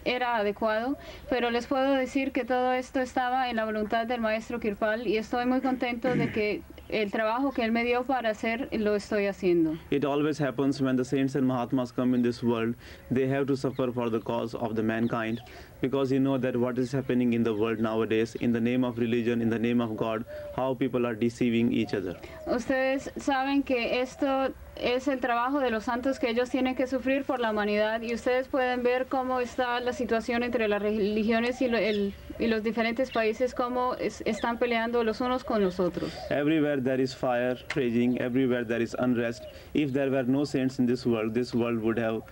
era adecuado, pero les puedo decir que todo esto estaba en la voluntad del Maestro Kripal, y estoy muy contento de que el trabajo que él me dio para hacer lo estoy haciendo. It always happens when the saints and Mahatmas come in this world, they have to suffer for the cause of the mankind, because you know that what is happening in the world nowadays, in the name of religion, in the name of God, how people are deceiving each other. Ustedes saben que esto es el trabajo de los santos, que ellos tienen que sufrir por la humanidad, y ustedes pueden ver cómo está la situación entre las religiones y los diferentes países, cómo están peleando los unos con los otros. Everywhere there is fire raging, everywhere there is unrest. If there were no saints in this world would have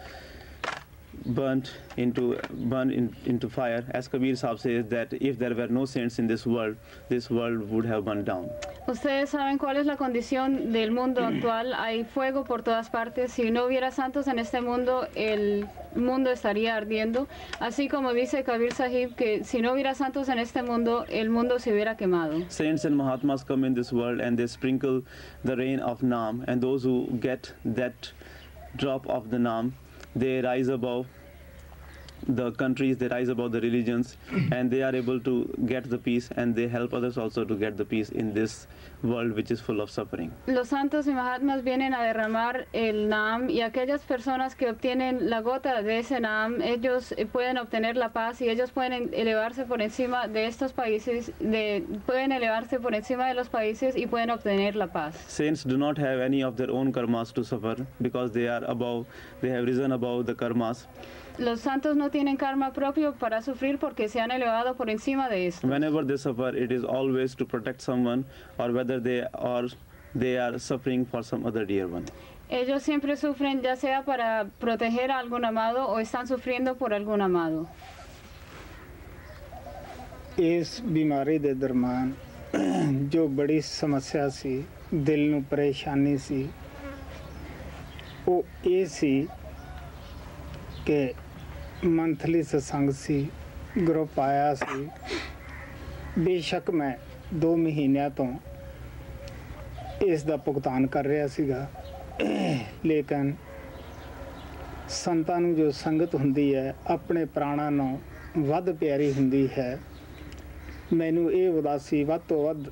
burned into fire. As Kabir Sahib says that if there were no saints in this world would have burned down. Ustedes saben cuál es la condición del mundo actual. Hay fuego por todas partes. Si no hubiera santos en este mundo, el mundo estaría ardiendo. Así como dice Kabir Sahib que si no hubiera santos en este mundo, el mundo se hubiera quemado. Saints and Mahatmas come in this world and they sprinkle the rain of Naam, and those who get that drop of the Naam, they rise above the countries, they rise above the religions, and they are able to get the peace, and they help others also to get the peace in this world which is full of suffering. Los santos y Mahatmas vienen a derramar el Naam, y aquellas personas que obtienen la gota de ese Naam, ellos pueden obtener la paz, y ellos pueden elevarse por encima de estos países, pueden elevarse por encima de los países y pueden obtener la paz. Saints do not have any of their own karmas to suffer because they have risen above the karmas. Los santos no tienen karma propio para sufrir porque se han elevado por encima de esto. Whenever they suffer, it is always to protect someone, or whether they are suffering for some other dear one. Ellos siempre sufren, ya sea para proteger a algún amado o están sufriendo por algún amado. इस बीमारी ਦੇ ਦਰਮਾਨ ਜੋ ਬੜੀ ਸਮੱਸਿਆ ਸੀ, ਦਿਲ ਨੂੰ ਪਰੇਸ਼ਾਨੀ ਸੀ, ਉਹ ਇਹ ਸੀ ਕਿ ਮੰਥਲੀ ਸਤਸੰਗ ਸੀ, ਗਰੁੱਪ ਆਇਆ ਸੀ, ਬੇਸ਼ੱਕ ਮੈਂ 2 ਮਹੀਨਿਆਂ ਤੋਂ ਇਸ ਦਾ ਭੁਗਤਾਨ ਕਰ ਰਿਹਾ ਸੀਗਾ, ਲੇਕਿਨ ਸੰਤਾਂ ਨੂੰ ਜੋ ਸੰਗਤ ਹੁੰਦੀ ਹੈ ਆਪਣੇ ਪ੍ਰਾਣਾਂ ਨੂੰ ਵੱਧ ਪਿਆਰੀ ਹੁੰਦੀ ਹੈ। ਮੈਨੂੰ ਇਹ ਉਦਾਸੀ ਵੱਧ ਤੋਂ ਵੱਧ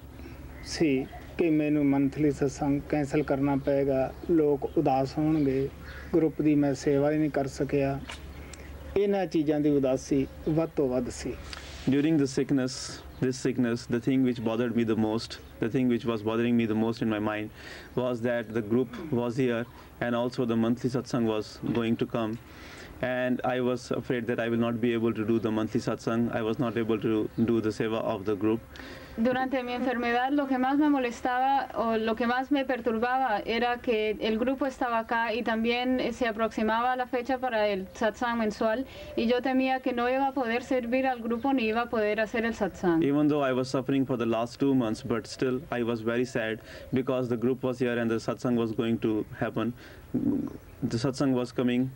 ਸੀ ਕਿ ਮੈਨੂੰ ਮੰਥਲੀ ਸਤਸੰਗ ਕੈਂਸਲ ਕਰਨਾ ਪਏਗਾ, ਲੋਕ ਉਦਾਸ ਹੋਣਗੇ, ਗਰੁੱਪ ਦੀ ਮੈਂ ਸੇਵਾ ਹੀ ਨਹੀਂ ਕਰ ਸਕਿਆ। ਇਹਨਾਂ ਚੀਜ਼ਾਂ ਦੀ ਉਦਾਸੀ ਵੱਧ ਤੋਂ ਵੱਧ ਸੀ। During this sickness, the thing which bothered me the most, the thing which was bothering me the most in my mind was that the group was here and also the monthly satsang was going to come, and I was afraid that I will not be able to do the monthly satsang. I was not able to do the seva of the group. Durante mi enfermedad lo que más me molestaba o lo que más me perturbaba era que el grupo estaba acá y también se aproximaba la fecha para el satsang mensual y yo temía que no iba a poder servir al grupo ni iba a poder hacer el satsang. Even though I was suffering for the last 2 months, but still I was very sad because the group was here and the satsang was going to happen. The satsang was coming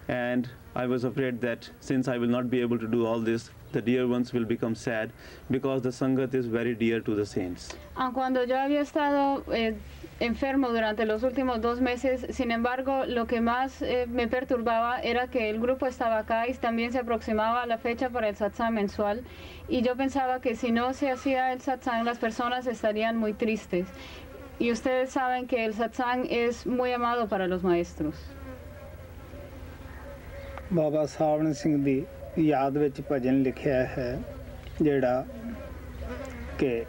and I was afraid that since I will not be able to do all this, the dear ones will become sad because the sangat is very dear to the saints. Cuando yo había estado enfermo durante los últimos 2 meses, sin embargo, lo que más me perturbaba era que el grupo estaba acá y también se aproximaba la fecha para el satsang mensual y yo pensaba que si no se hacía el satsang las personas estarían muy tristes. Y ustedes saben que el satsang es muy amado para los maestros. ਬਾਬਾ ਸਾਵਣ ਸਿੰਘ ਦੀ ਯਾਦ ਵਿੱਚ ਭਜਨ ਲਿਖਿਆ ਹੈ ਜਿਹੜਾ ਕਿ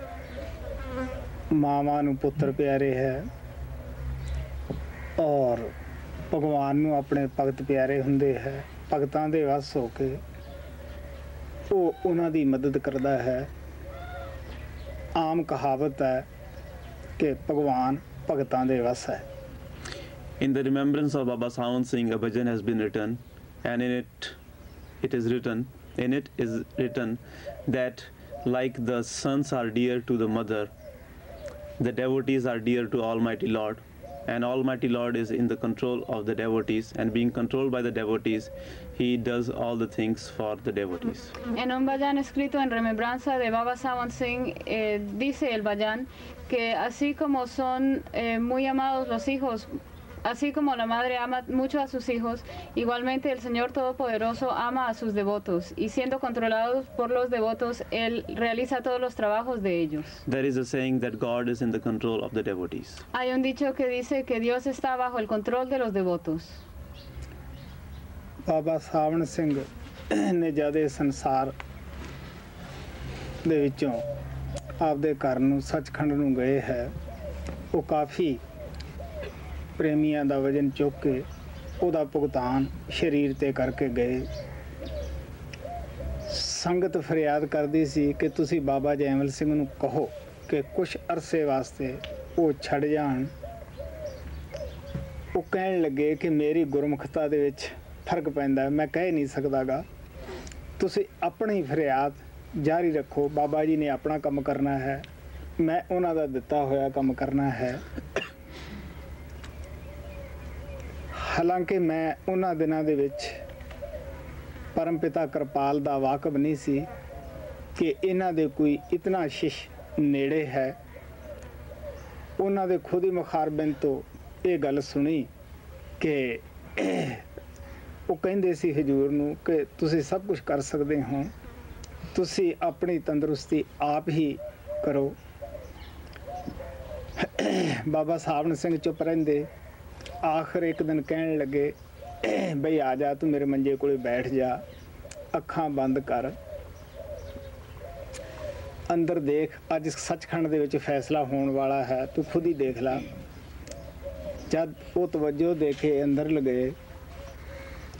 ਮਾਵਾਂ ਨੂੰ ਪੁੱਤਰ ਪਿਆਰੇ ਹੈ ਔਰ ਭਗਵਾਨ ਨੂੰ ਆਪਣੇ ਭਗਤ ਪਿਆਰੇ ਹੁੰਦੇ ਹੈ। ਭਗਤਾਂ ਦੇ ਵਸ ਹੋ ਕੇ ਉਹ ਉਹਨਾਂ ਦੀ ਮਦਦ ਕਰਦਾ ਹੈ। ਆਮ ਕਹਾਵਤ ਹੈ ਕਿ ਭਗਵਾਨ ਭਗਤਾਂ ਦੇ ਵਸ ਹੈ। In the remembrance of Baba Sawan Singh, a bhajan has been written, and in it is written that like the sons are dear to the mother, the devotees are dear to Almighty Lord, and Almighty Lord is in the control of the devotees, and being controlled by the devotees, he does all the things for the devotees. En un bhajan escrito en remembranza de Baba Sawan Singh, dice el bhajan que así como son muy amados los hijos, así como la madre ama mucho a sus hijos, igualmente el Señor Todopoderoso ama a sus devotos y siendo controlados por los devotos, Él realiza todos los trabajos de ellos. There is a saying that God is in the control of the devotees. Hay un dicho que dice que Dios está bajo el control de los devotos. ਬਾਬਾ ਸਾਵਣ ਸਿੰਘ ਨੇ ਜਦ ਇਹ ਸੰਸਾਰ ਦੇ ਵਿੱਚੋਂ ਆਪਦੇ ਘਰ ਨੂੰ ਸੱਚਖੰਡ ਨੂੰ ਗਏ ਹੈ, ਉਹ ਕਾਫੀ ਪ੍ਰੇਮੀਆਂ ਦਾ ਵਜਨ ਚੁੱਕ ਕੇ ਉਹਦਾ ਭੁਗਤਾਨ ਸਰੀਰ ਤੇ ਕਰਕੇ ਗਏ। ਸੰਗਤ ਫਰਿਆਦ ਕਰਦੀ ਸੀ ਕਿ ਤੁਸੀਂ ਬਾਬਾ ਜੈਮਲ ਸਿੰਘ ਨੂੰ ਕਹੋ ਕਿ ਕੁਝ ਅਰਸੇ ਵਾਸਤੇ ਉਹ ਛੱਡ ਜਾਣ। ਉਹ ਕਹਿਣ ਲੱਗੇ ਕਿ ਮੇਰੀ ਗੁਰਮੁਖਤਾ ਦੇ ਵਿੱਚ ਫਰਕ ਪੈਂਦਾ, ਮੈਂ ਕਹਿ ਨਹੀਂ ਸਕਦਾਗਾ, ਤੁਸੀਂ ਆਪਣੀ ਫਰਿਆਦ ਜਾਰੀ ਰੱਖੋ। ਬਾਬਾ ਜੀ ਨੇ ਆਪਣਾ ਕੰਮ ਕਰਨਾ ਹੈ, ਮੈਂ ਉਹਨਾਂ ਦਾ ਦਿੱਤਾ ਹੋਇਆ ਕੰਮ ਕਰਨਾ ਹੈ। ਹਾਲਾਂਕਿ ਮੈਂ ਉਹਨਾਂ ਦਿਨਾਂ ਦੇ ਵਿੱਚ ਪਰਮ ਪਿਤਾ ਕਿਰਪਾਲ ਦਾ ਵਾਕਬ ਨਹੀਂ ਸੀ ਕਿ ਇਹਨਾਂ ਦੇ ਕੋਈ ਇਤਨਾ ਸ਼ਿਸ਼ ਨੇੜੇ ਹੈ। ਉਹਨਾਂ ਦੇ ਖੁਦ ਹੀ ਮੁਖਾਰਬਿੰਦ ਤੋਂ ਇਹ ਗੱਲ ਸੁਣੀ ਕਿ ਉਹ ਕਹਿੰਦੇ ਸੀ ਹਜ਼ੂਰ ਨੂੰ ਕਿ ਤੁਸੀਂ ਸਭ ਕੁਝ ਕਰ ਸਕਦੇ ਹੋ, ਤੁਸੀਂ ਆਪਣੀ ਤੰਦਰੁਸਤੀ ਆਪ ਹੀ ਕਰੋ। ਬਾਬਾ ਸਾਵਣ ਸਿੰਘ ਚੁੱਪ ਰਹਿੰਦੇ। ਆਖਰ ਇੱਕ ਦਿਨ ਕਹਿਣ ਲੱਗੇ, ਬਈ ਆ ਜਾ, ਤੂੰ ਮੇਰੇ ਮੰਜੇ ਕੋਲੇ ਬੈਠ ਜਾ, ਅੱਖਾਂ ਬੰਦ ਕਰ, ਅੰਦਰ ਦੇਖ, ਅੱਜ ਸੱਚਖੰਡ ਦੇ ਵਿੱਚ ਫੈਸਲਾ ਹੋਣ ਵਾਲਾ ਹੈ, ਤੂੰ ਖੁਦ ਹੀ ਦੇਖ ਲਾ। ਜਦ ਉਹ ਤਵੱਜੋ ਦੇ ਕੇ ਅੰਦਰ ਲਗੇ,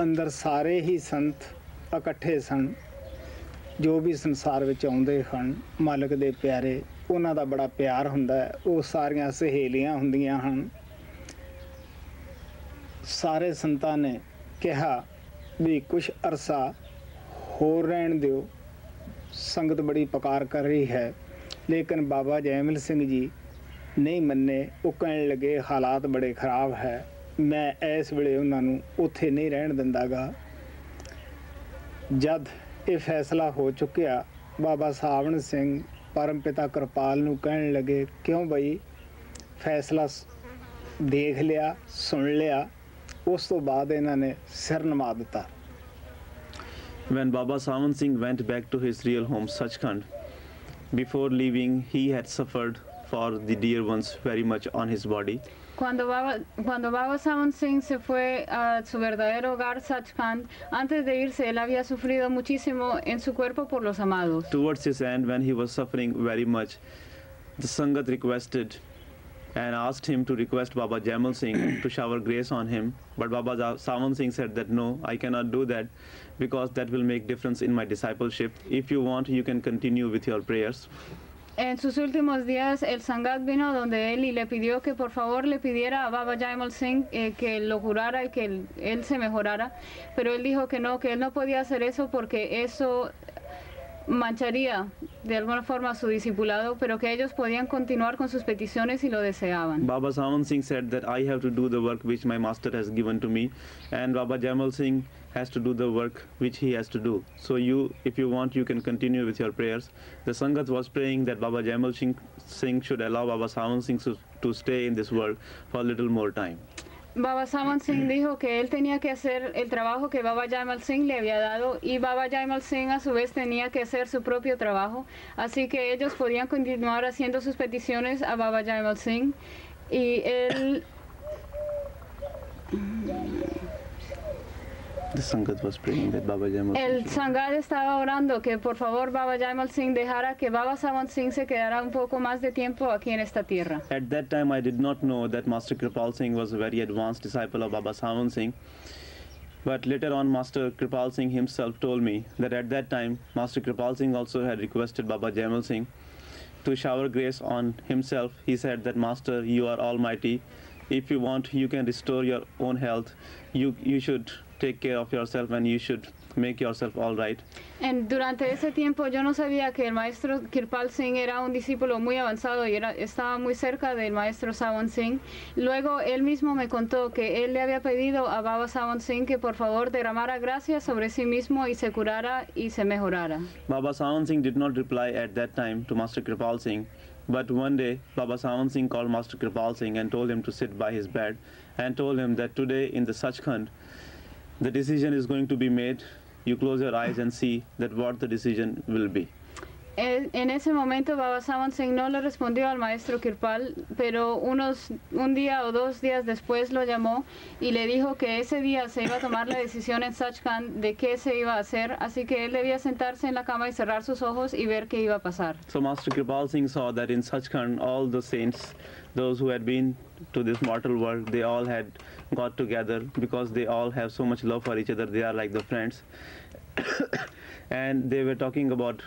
ਅੰਦਰ ਸਾਰੇ ਹੀ ਸੰਤ ਇਕੱਠੇ ਸਨ ਜੋ ਵੀ ਸੰਸਾਰ ਵਿੱਚ ਆਉਂਦੇ ਹਨ, ਮਾਲਕ ਦੇ ਪਿਆਰੇ, ਉਹਨਾਂ ਦਾ ਬੜਾ ਪਿਆਰ ਹੁੰਦਾ ਹੈ। ਉਹ ਸਾਰੀਆਂ ਸਹੇਲੀਆਂ ਹੁੰਦੀਆਂ ਹਨ। ਸਾਰੇ ਸੰਤਾਂ ਨੇ ਕਿਹਾ ਵੀ ਕੁਛ ਅਰਸਾ ਹੋਰ ਰਹਿਣ ਦਿਓ, ਸੰਗਤ ਬੜੀ ਪੁਕਾਰ ਕਰ ਰਹੀ ਹੈ। ਲੇਕਿਨ ਬਾਬਾ ਜੈਮਲ ਸਿੰਘ ਜੀ ਨਹੀਂ ਮੰਨੇ। ਉਹ ਕਹਿਣ ਲੱਗੇ ਹਾਲਾਤ ਬੜੇ ਖਰਾਬ ਹੈ, ਮੈਂ ਇਸ ਵੇਲੇ ਉਹਨਾਂ ਨੂੰ ਉੱਥੇ ਨਹੀਂ ਰਹਿਣ ਦਿੰਦਾਗਾ। ਜਦ ਇਹ ਫੈਸਲਾ ਹੋ ਚੁੱਕਿਆ, ਬਾਬਾ ਸਾਵਣ ਸਿੰਘ परम पिता कृपाल नूं कहण लगे क्यों बई फैसला देख लिया सुन लिया। उस तो बाद इन्हां ने सिर नवा दिता। When Baba Sawan Singh went back to his real home, Sachkhand, before leaving, he had suffered for the dear ones very much on his body. Cuando Baba Sawan Singh se fue a su verdadero hogar, Sachkhand, antes de irse, él había sufrido muchísimo en su cuerpo por los amados. Towards his end, when he was suffering very much, the Sangat requested and asked him to request Baba Jaimal Singh to shower grace on him. But Baba Sawan Singh said that no, I cannot do that because that will make difference in my discipleship. If you want, you can continue with your prayers. En sus últimos días, el Sangat vino donde él y le pidió que por favor le pidiera a Baba Jaimal Singh que lo curara y que él se mejorara. Pero él dijo que él no podía hacer eso porque eso mancharía de alguna forma su discipulado, pero que ellos podían continuar con sus peticiones si lo deseaban. Baba Sawan Singh said that I have to do the work which my master has given to me, and Baba Jaimal Singh has to do the work which he has to do. So you, if you want, you can continue with your prayers. The Sangat was praying that Baba Jaimal Singh should allow Baba Sawan Singh to stay in this world for a little more time. Baba Sawan Singh dijo que él tenía que hacer el trabajo que Baba Jaimal Singh le había dado y Baba Jaimal Singh a su vez tenía que hacer su propio trabajo, así que ellos podían continuar haciendo sus peticiones a Baba Jaimal Singh y él... The Sangat was praying that Baba Jaimal El Singh Sangat estaba orando que por favor Baba Jaimal Singh dejara que Baba Sawan Singh se quedara un poco más de tiempo aquí en esta tierra. At that time, I did not know that Master Kripal Singh was a very advanced disciple of Baba Sawan Singh. But later on, Master Kripal Singh himself told me that at that time, Master Kripal Singh also had requested Baba Jaimal Singh to shower grace on himself. He said that, Master, you are almighty. If you want, you can restore your own health. You should take care of yourself and you should make yourself all right. Durante ese tiempo yo no sabía que el maestro Kirpal Singh era un discípulo muy avanzado y estaba muy cerca del maestro Sawan Singh. Luego él mismo me contó que él le había pedido a Baba Sawan Singh que por favor derramara gracia sobre sí mismo y se curara y se mejorara. Baba Sawan Singh did not reply at that time to Master Kripal Singh. But one day, Baba Sawan Singh called Master Kripal Singh and told him to sit by his bed and told him that today in the Sachkhand, the decision is going to be made. You close your eyes and see that what the decision will be. En ese momento Baba Sawan Singh no le respondió al maestro Kirpal, pero un día o 2 días después lo llamó y le dijo que ese día se iba a tomar la decisión en Sachkhand de qué se iba a hacer, así que él debía sentarse en la cama y cerrar sus ojos y ver qué iba a pasar. So Master Kripal Singh saw that in Sachkhand all the saints, those who had been to this mortal world, they all had got together because they all have so much love for each other. They are like the friends. And they were talking about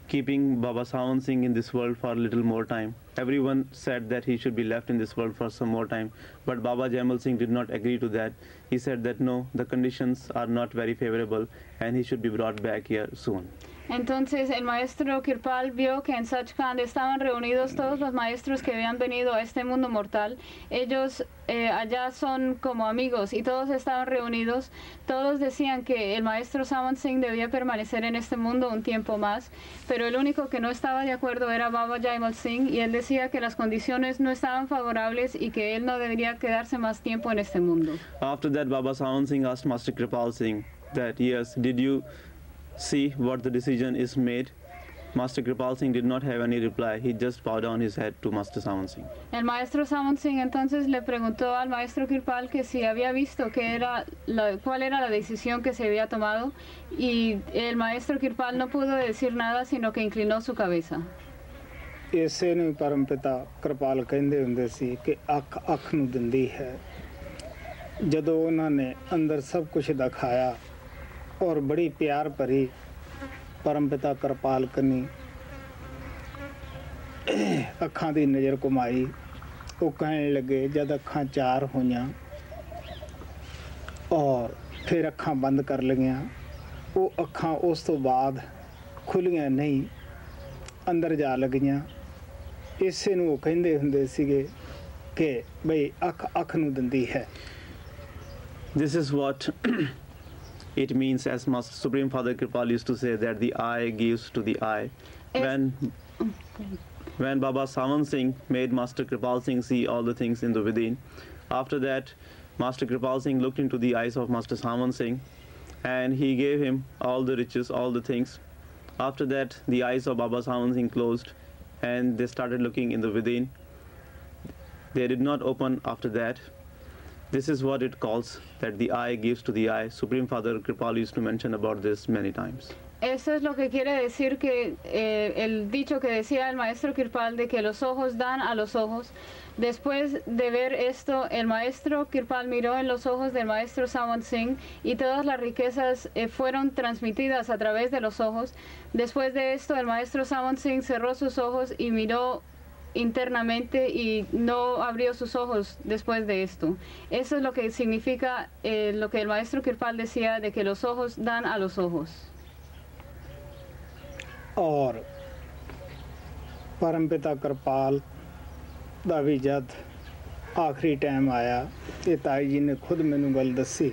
keeping Baba Sawan Singh in this world for a little more time. Everyone said that he should be left in this world for some more time, but Baba Jaimal Singh did not agree to that. He said that no, the conditions are not very favorable and he should be brought back here soon. Entonces el maestro Kirpal vio que en Sachkhand estaban reunidos todos los maestros que habían venido a este mundo mortal. Ellos allá son como amigos y todos estaban reunidos. Todos decían que el maestro Sawan Singh debía permanecer en este mundo un tiempo más, pero el único que no estaba de acuerdo era Baba Jaimal Singh y él decía que las condiciones no estaban favorables y que él no debería quedarse más tiempo en este mundo. After that, Baba Sawan Singh asked Master Kripal Singh that, yes, did you see what the decision is made? Master Kripal Singh did not have any reply. He just bowed down his head to Master Sawan Singh. El maestro Sawan Singh entonces le preguntó al maestro Kirpal que si había visto cuál era la decisión que se había tomado y el maestro Kirpal no pudo decir nada sino que inclinó su cabeza. ਇਸੇ ਨੂੰ ਪਰਮ ਪਿਤਾ ਕਿਰਪਾਲ ਕਹਿੰਦੇ ਹੁੰਦੇ ਸੀ ਕਿ ਅੱਖ ਅੱਖ ਨੂੰ ਦਿੰਦੀ ਹੈ। ਜਦੋਂ ਉਹਨਾਂ ਨੇ ਅੰਦਰ ਸਭ ਕੁਝ ਦਿਖਾਇਆ और बड़ी प्यार भरी परमपिता कृपाल कनी अखां दी नज़र घुमाई। वो कहने लगे जब अखां 4 होइयां और फिर अखां बंद कर लगियां, वो अखां उस तो बाद खुलियां नहीं, अंदर जा लगियां। इसे नूं कहंदे हुंदे सीगे कि बई अख अख नूं दिंदी है। This is what it means, as Master Supreme Father Kripal used to say, that the eye gives to the eye. When when Baba Sawan Singh made Master Kripal Singh see all the things in the within. After that, Master Kripal Singh looked into the eyes of Master Sawan Singh and he gave him all the riches, all the things. After that, the eyes of Baba Sawan Singh closed and they started looking in the within. They did not open after that. This is what it calls that the eye gives to the eye. Supreme Father Kripal used to mention about this many times. Eso es lo que quiere decir que el dicho que decía el maestro Kirpal de que los ojos dan a los ojos. Después de ver esto, el maestro Kirpal miró en los ojos del maestro Sawan Singh y todas las riquezas fueron transmitidas a través de los ojos. Después de esto, el maestro Sawan Singh cerró sus ojos y miró internamente y no abrió sus ojos después de esto. Eso es lo que significa lo que el maestro Kirpal decía de que los ojos dan a los ojos. और परमपिता कृपाल ਦਾ ਵੀ ਜਦ ਆਖਰੀ ਟਾਈਮ ਆਇਆ ਤੇ ਤਾਈ ਜੀ ਨੇ ਖੁਦ ਮੈਨੂੰ ਗੱਲ ਦੱਸੀ,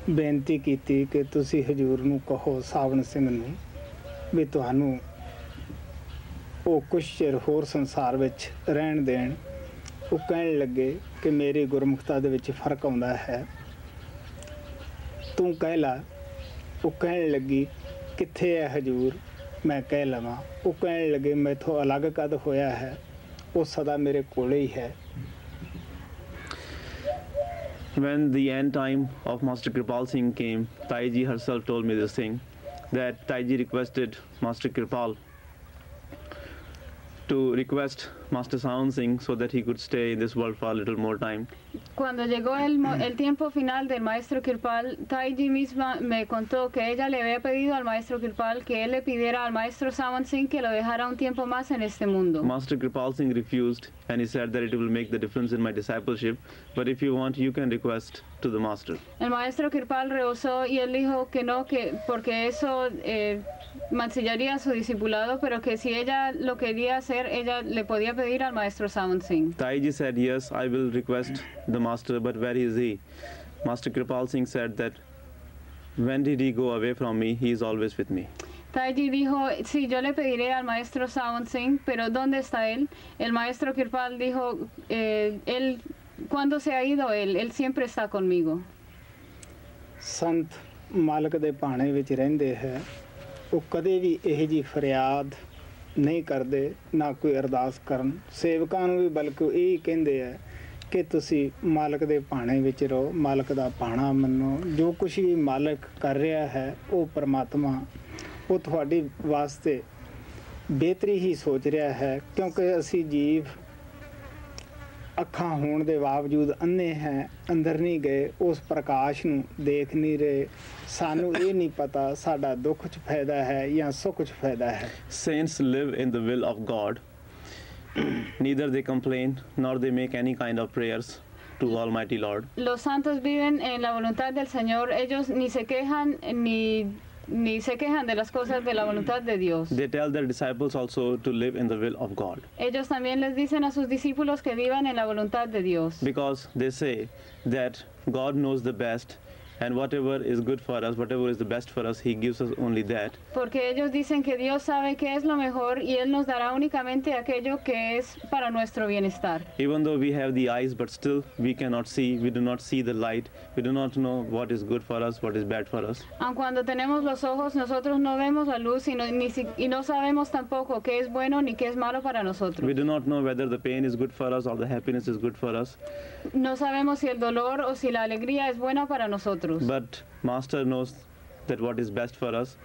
ਬੇਨਤੀ ਕੀਤੀ ਕਿ ਤੁਸੀਂ ਹਜੂਰ ਨੂੰ ਕਹੋ ਸਾਵਣ ਸਿੰਘ ਨੂੰ ਵੀ ਤੁਹਾਨੂੰ ਉਹ ਕੁਛ ਚਿਰ ਹੋਰ ਸੰਸਾਰ ਵਿੱਚ ਰਹਿਣ ਦੇਣ। ਉਹ ਕਹਿਣ ਲੱਗੇ ਕਿ ਮੇਰੀ ਗੁਰਮੁਖਤਾ ਦੇ ਵਿੱਚ ਫਰਕ ਆਉਂਦਾ ਹੈ, ਤੂੰ ਕਹਿ ਲਾ। ਉਹ ਕਹਿਣ ਲੱਗੀ ਕਿੱਥੇ ਹੈ ਹਜੂਰ, मैं कह लवां। वो कहने लगे मैथों अलग कद होया है, वो सदा मेरे कोले ही है। When the end time of Master Kripal Singh came, Taiji herself told me this thing, that Taiji requested Master Kripal to request Master Sawan Singh so that he could stay in this world for a little more time. Cuando llegó el tiempo final del maestro Kirpal, Taiji misma me contó que ella le había pedido al maestro Kirpal que él le pidiera al maestro Sawan Singh que lo dejara un tiempo más en este mundo. Master Kripal Singh refused and he said that it will make the difference in my discipleship, but if you want, you can request to the master. El maestro Kirpal rehusó y él dijo que no, que porque eso mancillaría a su discipulado, pero que si ella lo quería hacer, ella le podía pedir al maestro Sawan Singh. Taiji said, yes, I will request the master, but where is he? Master Kripal Singh said that when did he go away from me? He is always with me. Taiji dijo, sí, yo le pediré al maestro Sawan Singh, pero ¿dónde está él? El maestro Kirpal dijo, él, ¿cuándo se ha ido él? Él siempre está conmigo. संत मालक दे भाणे विच रहिंदे है, वो कदे भी यह जी फरियाद नहीं करते, ना कोई अरदास करन। सेवकां नूं भी बल्कि यही कहंदे है कि तुसी मालक दे भाणे विच रहो, मालक दा भाणा मन्नो। जो कुछ भी मालक कर रहा है वो परमात्मा वो तुहाडे वास्ते बेहतरी ही सोच रहा है, क्योंकि असी जीव अखां होण दे बावजूद अन्ने हैं, अंदर नहीं गए, उस प्रकाश नूं देख नहीं रहे। सानू ये नहीं पता साडा दुख च फायदा है या सुख च फायदा है। Saints live in the will of God. Neither they complain nor they make any kind of prayers to Almighty Lord. Los santos viven en la voluntad del Señor. Ellos ni se quejan ni se quejan de las cosas de la voluntad de Dios. They tell their disciples also to live in the will of God. Ellos también les dicen a sus discípulos que vivan en la voluntad de Dios. Because they say that God knows the best, and whatever is good for us, whatever is the best for us, He gives us only that. Porque ellos dicen que Dios sabe qué es lo mejor y Él nos dará únicamente aquello que es para nuestro bienestar. Even though we have the eyes, but still we cannot see, we do not see the light, we do not know what is good for us, what is bad for us. Aun cuando tenemos los ojos, nosotros no vemos la luz y no sabemos tampoco qué es bueno ni qué es malo para nosotros. We do not know whether the pain is good for us or the happiness is good for us. No sabemos si el dolor o si la alegría es buena para nosotros. But Master knows that what is best for us,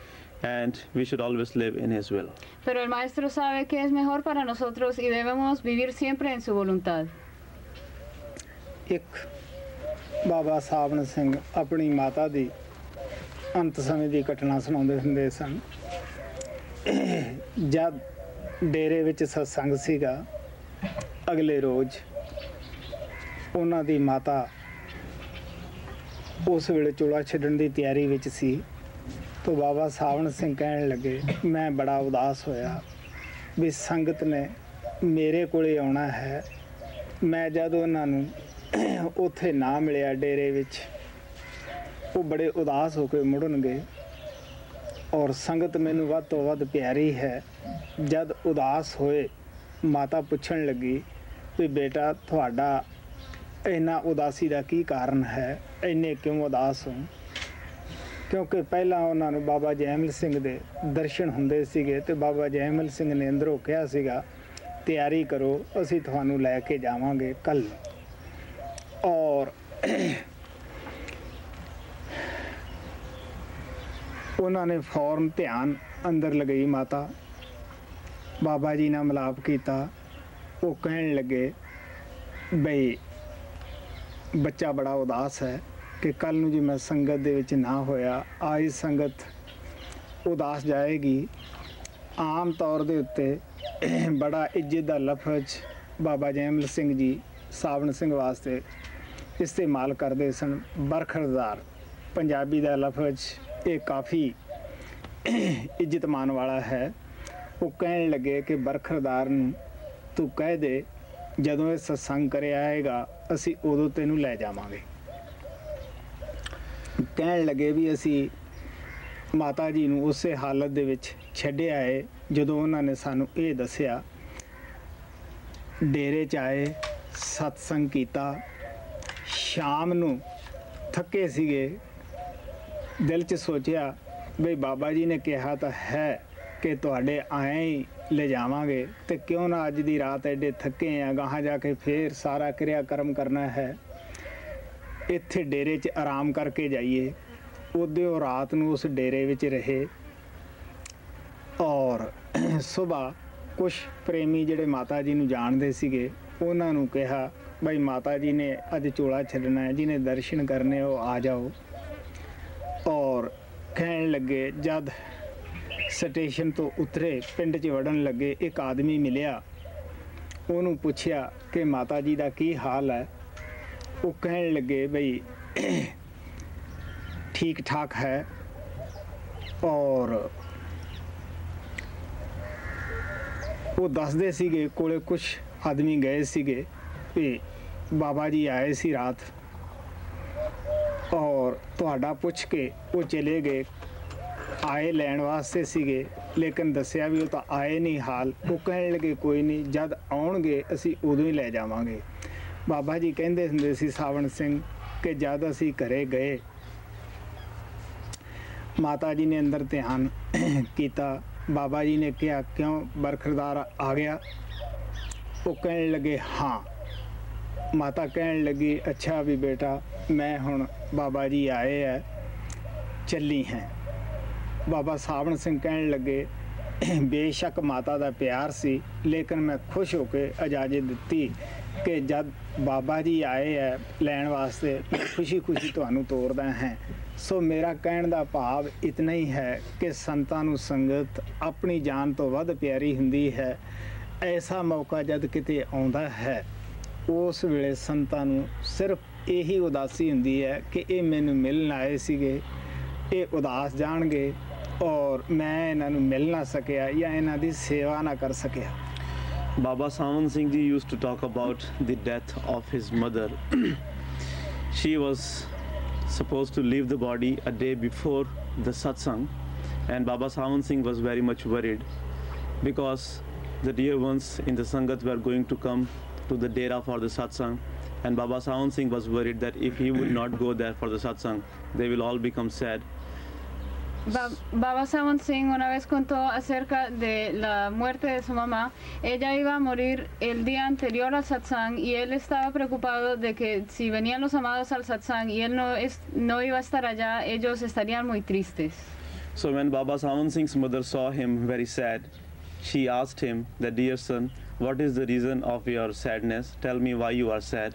and we should always live in His will. Pero el maestro sabe qué es mejor para nosotros y debemos vivir siempre en su voluntad. एक बाबा सावन सिंह अपनी माता दी अंत समय दी घटना सुणाਉਂਦੇ ਹੁੰਦੇ ਸਨ। जब डेरे विच सत्संग सीगा, अगले रोज उन्हां दी माता उस वेले चोला छड्डण दी तैयारी विच सी। तो बाबा सावन सिंह कहण लगे, मैं बड़ा उदास होया भी संगत ने मेरे कोले आउणा है। मैं जद उन्हां नूं उत्थे ना मिलिया डेरे विच, वो बड़े उदास होकर मुड़नगे ਔਰ ਸੰਗਤ ਮੈਨੂੰ ਵੱਧ ਤੋਂ ਵੱਧ ਪਿਆਰੀ ਹੈ। ਜਦ ਉਦਾਸ ਹੋਏ ਮਾਤਾ ਪੁੱਛਣ ਲੱਗੀ ਵੀ ਬੇਟਾ ਤੁਹਾਡਾ ਇੰਨਾ ਉਦਾਸੀ ਦਾ ਕੀ ਕਾਰਨ ਹੈ, ਇੰਨੇ ਕਿਉਂ ਉਦਾਸ ਹੋ? ਕਿਉਂਕਿ ਪਹਿਲਾਂ ਉਹਨਾਂ ਨੂੰ ਬਾਬਾ ਜੈਮਲ ਸਿੰਘ ਦੇ ਦਰਸ਼ਨ ਹੁੰਦੇ ਸੀਗੇ ਤੇ ਬਾਬਾ ਜੈਮਲ ਸਿੰਘ ਨੇ ਅੰਦਰੋਂ ਕਿਹਾ ਸੀਗਾ ਤਿਆਰੀ ਕਰੋ, ਅਸੀਂ ਤੁਹਾਨੂੰ ਲੈ ਕੇ ਜਾਵਾਂਗੇ ਕੱਲ੍ਹ। ਔਰ ਉਹਨਾਂ ਨੇ ਫੌਰਨ ਧਿਆਨ ਅੰਦਰ ਲਗਾਈ ਮਾਤਾ, ਬਾਬਾ ਜੀ ਨਾਲ ਮਿਲਾਪ ਕੀਤਾ। ਉਹ ਕਹਿਣ ਲੱਗੇ ਬਈ ਬੱਚਾ ਬੜਾ ਉਦਾਸ ਹੈ ਕਿ ਕੱਲ੍ਹ ਨੂੰ ਜੇ ਮੈਂ ਸੰਗਤ ਦੇ ਵਿੱਚ ਨਾ ਹੋਇਆ, ਆਈ ਸੰਗਤ ਉਦਾਸ ਜਾਏਗੀ। ਆਮ ਤੌਰ ਦੇ ਉੱਤੇ ਬੜਾ ਇੱਜ਼ਤ ਦਾ ਲਫ਼ਜ਼ ਬਾਬਾ ਜੈਮਲ ਸਿੰਘ ਜੀ ਸਾਵਣ ਸਿੰਘ ਵਾਸਤੇ ਇਸਤੇਮਾਲ ਕਰਦੇ ਸਨ। ਬਰਖਰਦਾਰ ਪੰਜਾਬੀ ਦਾ ਲਫ਼ਜ਼ ਇਹ ਕਾਫੀ ਇੱਜ਼ਤ ਮਾਣ ਵਾਲਾ ਹੈ। ਉਹ ਕਹਿਣ ਲੱਗੇ ਕਿ ਬਰਖਰਦਾਰ ਨੂੰ ਤੂੰ ਕਹਿ ਦੇ ਜਦੋਂ ਇਹ ਸਤਸੰਗ ਕਰਿਆ ਆਏਗਾ ਅਸੀਂ ਉਦੋਂ ਤੈਨੂੰ ਲੈ ਜਾਵਾਂਗੇ। ਕਹਿਣ ਲੱਗੇ ਵੀ ਅਸੀਂ ਮਾਤਾ ਜੀ ਨੂੰ ਉਸੇ ਹਾਲਤ ਦੇ ਵਿੱਚ ਛੱਡਿਆ ਹੈ ਜਦੋਂ ਉਹਨਾਂ ਨੇ ਸਾਨੂੰ ਇਹ ਦੱਸਿਆ। ਡੇਰੇ 'ਚ ਆਏ, ਸਤਸੰਗ ਕੀਤਾ, ਸ਼ਾਮ ਨੂੰ ਥੱਕੇ ਸੀਗੇ। ਦਿਲ 'ਚ ਸੋਚਿਆ ਬਈ ਬਾਬਾ ਜੀ ਨੇ ਕਿਹਾ ਤਾਂ ਹੈ ਕਿ ਤੁਹਾਡੇ ਆਏ ਹੀ ਲੈ ਜਾਵਾਂਗੇ, ਤੇ ਕਿਉਂ ਨਾ ਅੱਜ ਦੀ ਰਾਤ ਐਡੇ ਥੱਕੇ ਆ, ਗਾਹਾਂ ਜਾ ਕੇ ਫੇਰ ਸਾਰਾ ਕਿਰਿਆ ਕਰਮ ਕਰਨਾ ਹੈ, ਇੱਥੇ ਡੇਰੇ 'ਚ ਆਰਾਮ ਕਰਕੇ ਜਾਈਏ। ਉਹਦੇ ਉਹ ਰਾਤ ਨੂੰ ਉਸ ਡੇਰੇ ਵਿੱਚ ਰਹੇ। ਔਰ ਸੁਬਾਹ ਕੁਛ ਪ੍ਰੇਮੀ ਜਿਹੜੇ ਮਾਤਾ ਜੀ ਨੂੰ ਜਾਣਦੇ ਸੀਗੇ ਉਹਨਾਂ ਨੂੰ ਕਿਹਾ ਬਈ ਮਾਤਾ ਜੀ ਨੇ ਅੱਜ ਚੋਲਾ ਛੱਡਣਾ ਹੈ, ਜਿਹਨੇ ਦਰਸ਼ਨ ਕਰਨੇ ਉਹ ਆ ਜਾਓ। ਔਰ ਕਹਿਣ ਲੱਗੇ ਜਦ ਸਟੇਸ਼ਨ ਤੋਂ ਉਤਰੇ ਪਿੰਡ 'ਚ ਵੜਨ ਲੱਗੇ, ਇੱਕ ਆਦਮੀ ਮਿਲਿਆ। ਉਹਨੂੰ ਪੁੱਛਿਆ ਕਿ ਮਾਤਾ ਜੀ ਦਾ ਕੀ ਹਾਲ ਹੈ? ਉਹ ਕਹਿਣ ਲੱਗੇ ਬਈ ਠੀਕ ਠਾਕ ਹੈ। ਔਰ ਉਹ ਦੱਸਦੇ ਸੀਗੇ ਕੋਲੇ ਕੁਛ ਆਦਮੀ ਗਏ ਸੀਗੇ ਵੀ ਬਾਬਾ ਜੀ ਆਏ ਸੀ ਰਾਤ, ਔਰ ਤੁਹਾਡਾ ਪੁੱਛ ਕੇ ਉਹ ਚਲੇ ਗਏ। ਆਏ ਲੈਣ ਵਾਸਤੇ ਸੀਗੇ ਲੇਕਿਨ ਦੱਸਿਆ ਵੀ ਉਹ ਤਾਂ ਆਏ ਨਹੀਂ ਹਾਲ। ਉਹ ਕਹਿਣ ਲੱਗੇ ਕੋਈ ਨਹੀਂ, ਜਦ ਆਉਣਗੇ ਅਸੀਂ ਉਦੋਂ ਹੀ ਲੈ ਜਾਵਾਂਗੇ। ਬਾਬਾ ਜੀ ਕਹਿੰਦੇ ਹੁੰਦੇ ਸੀ ਸਾਵਣ ਸਿੰਘ ਕਿ ਜਦ ਅਸੀਂ ਘਰੇ ਗਏ ਮਾਤਾ ਜੀ ਨੇ ਅੰਦਰ ਧਿਆਨ ਕੀਤਾ। ਬਾਬਾ ਜੀ ਨੇ ਕਿਹਾ ਕਿਉਂ ਬਰਖਰਦਾਰ ਆ ਗਿਆ? ਉਹ ਕਹਿਣ ਲੱਗੇ ਹਾਂ। ਮਾਤਾ ਕਹਿਣ ਲੱਗੀ ਅੱਛਾ ਵੀ ਬੇਟਾ ਮੈਂ ਹੁਣ ਬਾਬਾ ਜੀ ਆਏ ਹੈ ਚੱਲੀ ਹੈ। ਬਾਬਾ ਸਾਵਣ ਸਿੰਘ ਕਹਿਣ ਲੱਗੇ ਬੇਸ਼ੱਕ ਮਾਤਾ ਦਾ ਪਿਆਰ ਸੀ ਲੇਕਿਨ ਮੈਂ ਖੁਸ਼ ਹੋ ਕੇ ਇਜਾਜ਼ਤ ਦਿੱਤੀ ਕਿ ਜਦ ਬਾਬਾ ਜੀ ਆਏ ਹੈ ਲੈਣ ਵਾਸਤੇ ਖੁਸ਼ੀ ਖੁਸ਼ੀ ਤੁਹਾਨੂੰ ਤੋਰਦਾ ਹੈ। ਸੋ ਮੇਰਾ ਕਹਿਣ ਦਾ ਭਾਵ ਇਤਨਾ ਹੀ ਹੈ ਕਿ ਸੰਤਾਂ ਨੂੰ ਸੰਗਤ ਆਪਣੀ ਜਾਨ ਤੋਂ ਵੱਧ ਪਿਆਰੀ ਹੁੰਦੀ ਹੈ। ਐਸਾ ਮੌਕਾ ਜਦ ਕਿਤੇ ਆਉਂਦਾ ਹੈ ਉਸ ਵੇਲੇ ਸੰਤਾਂ ਨੂੰ ਸਿਰਫ ਇਹੀ ਉਦਾਸੀ ਹੁੰਦੀ ਹੈ ਕਿ ਇਹ ਮੈਨੂੰ ਮਿਲਣ ਆਏ ਸੀਗੇ, ਇਹ ਉਦਾਸ ਜਾਣਗੇ ਔਰ ਮੈਂ ਇਹਨਾਂ ਨੂੰ ਮਿਲ ਨਾ ਸਕਿਆ ਜਾਂ ਇਹਨਾਂ ਦੀ ਸੇਵਾ ਨਾ ਕਰ ਸਕਿਆ। Baba Sawan Singh Ji used to talk about the death of his mother. She was supposed to leave the body a day before the satsang, and Baba Sawan Singh was very much worried because the dear ones in the Sangat were going to come to the dera for the satsang, and Baba Sawan Singh was worried that if he would not go there for the satsang, they will all become sad. Baba Sawan Singh una vez contó acerca de la muerte de su mamá. Ella iba a morir el día anterior al satsang y él estaba preocupado de que si venían los amados al satsang y él no iba a estar allá, ellos estarían muy tristes. So when Baba Sawan Singh's mother saw him very sad, she asked him that, dear son, what is the reason of your sadness? Tell me why you are sad.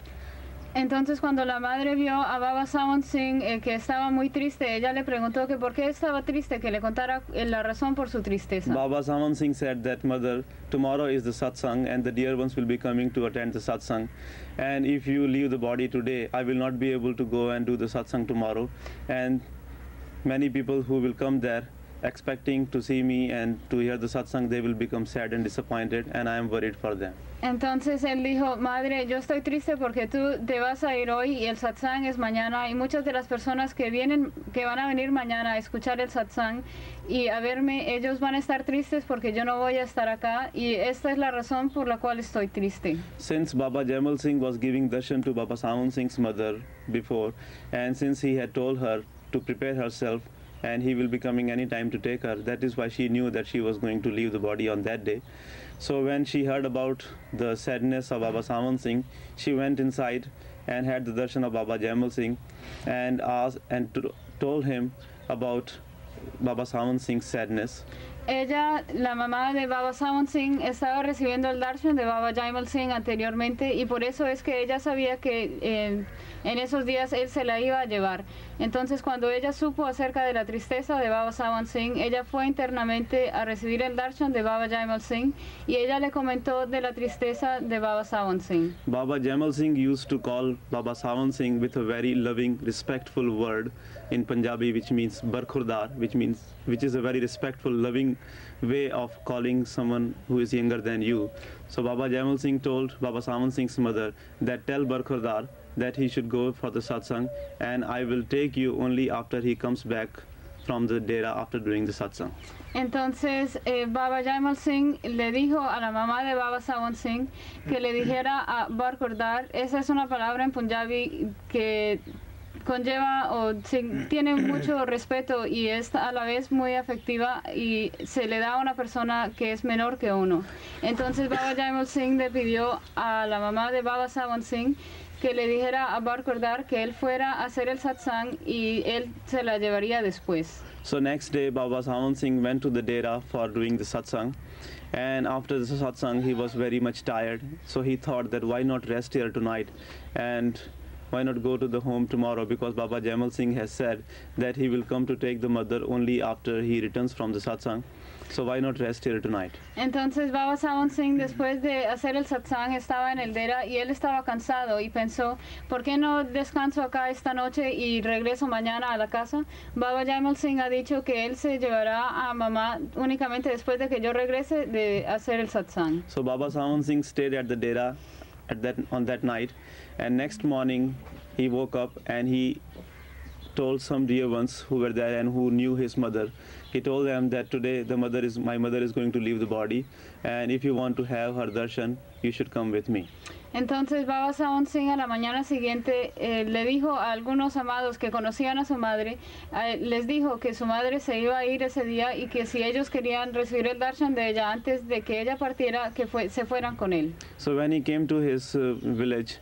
Entonces cuando la madre vio a Baba Sawan Singh que estaba muy triste, ella le preguntó que por qué estaba triste, que le contara la razón por su tristeza. Baba Sawan Singh said that, mother, tomorrow is the satsang and the dear ones will be coming to attend the satsang, and if you leave the body today, I will not be able to go and do the satsang tomorrow, and many people who will come there expecting to see me and to hear the satsang, they will become sad and disappointed, and I am worried for them. Entonces él dijo, madre, yo estoy triste porque tú te vas a ir hoy y el satsang es mañana, y muchas de las personas que van a venir mañana a escuchar el satsang y a verme, ellos van a estar tristes porque yo no voy a estar acá, y esta es la razón por la cual estoy triste. Since Baba Jaimal Singh was giving darshan to Baba Sawan Singh's mother before, and since he had told her to prepare herself and he will be coming any time to take her, that is why she knew that she was going to leave the body on that day. So when she heard about the sadness of Baba Sawan Singh, she went inside and had the darshan of Baba Jaimal Singh and told him about Baba Sawan Singh's sadness. Ella, la mamá de Baba Sawan Singh, estaba recibiendo el darshan de Baba Jaimal Singh anteriormente, y por eso es que ella sabía que en esos días él se la iba a llevar. Entonces, cuando ella supo acerca de la tristeza de Baba Sawan Singh, ella fue internamente a recibir el darshan de Baba Jaimal Singh, y ella le comentó de la tristeza de Baba Sawan Singh. Baba Jaimal Singh used to call Baba Sawan Singh with a very loving, respectful word in Punjabi, which means Barkhurdar, which is a very respectful, loving way of calling someone who is younger than you. So Baba Jaimal Singh told Baba Sawan Singh's mother that tell Barkhurdar that he should go for the satsang, and I will take you only after he comes back from the dera after doing the satsang. Entonces Baba Jaimal Singh le dijo a la mamá de Baba Sawan Singh que le dijera a Barkhurdar. Esa es una palabra en Punjabi que conlleva tiene mucho respeto y es a la vez muy afectiva, y se le da a una persona que es menor que uno. Entonces Baba Jaimal Singh le pidió a la mamá de Baba Sawan Singh que le dijera a Barkhurdar que él fuera a hacer el satsang y él se la llevaría después. So next day Baba Sawan Singh went to the dera for doing the satsang, and after the satsang he was very much tired, so he thought that why not rest here tonight and why not go to the home tomorrow, because Baba Jaimal Singh has said that he will come to take the mother only after he returns from the satsang. So why not rest here tonight? Entonces Baba Sawan Singh, después de hacer el satsang, estaba en el dera y él estaba cansado y pensó, ¿por qué no descanso acá esta noche y regreso mañana a la casa? Baba Jaimal Singh ha dicho que él se llevará a mamá únicamente después de que yo regrese de hacer el satsang. So Baba Sawan Singh stayed at the dera on that night, and next morning he woke up and he told some dear ones who were there and who knew his mother. He told them that today my mother is going to leave the body, and if you want to have her darshan, you should come with me. Entonces Baba Sawan Singh a la mañana siguiente le dijo a algunos amados que conocían a su madre, les dijo que su madre se iba a ir ese día y que si ellos querían recibir el darshan de ella antes de que ella partiera, que se fueran con él. So when he came to his village,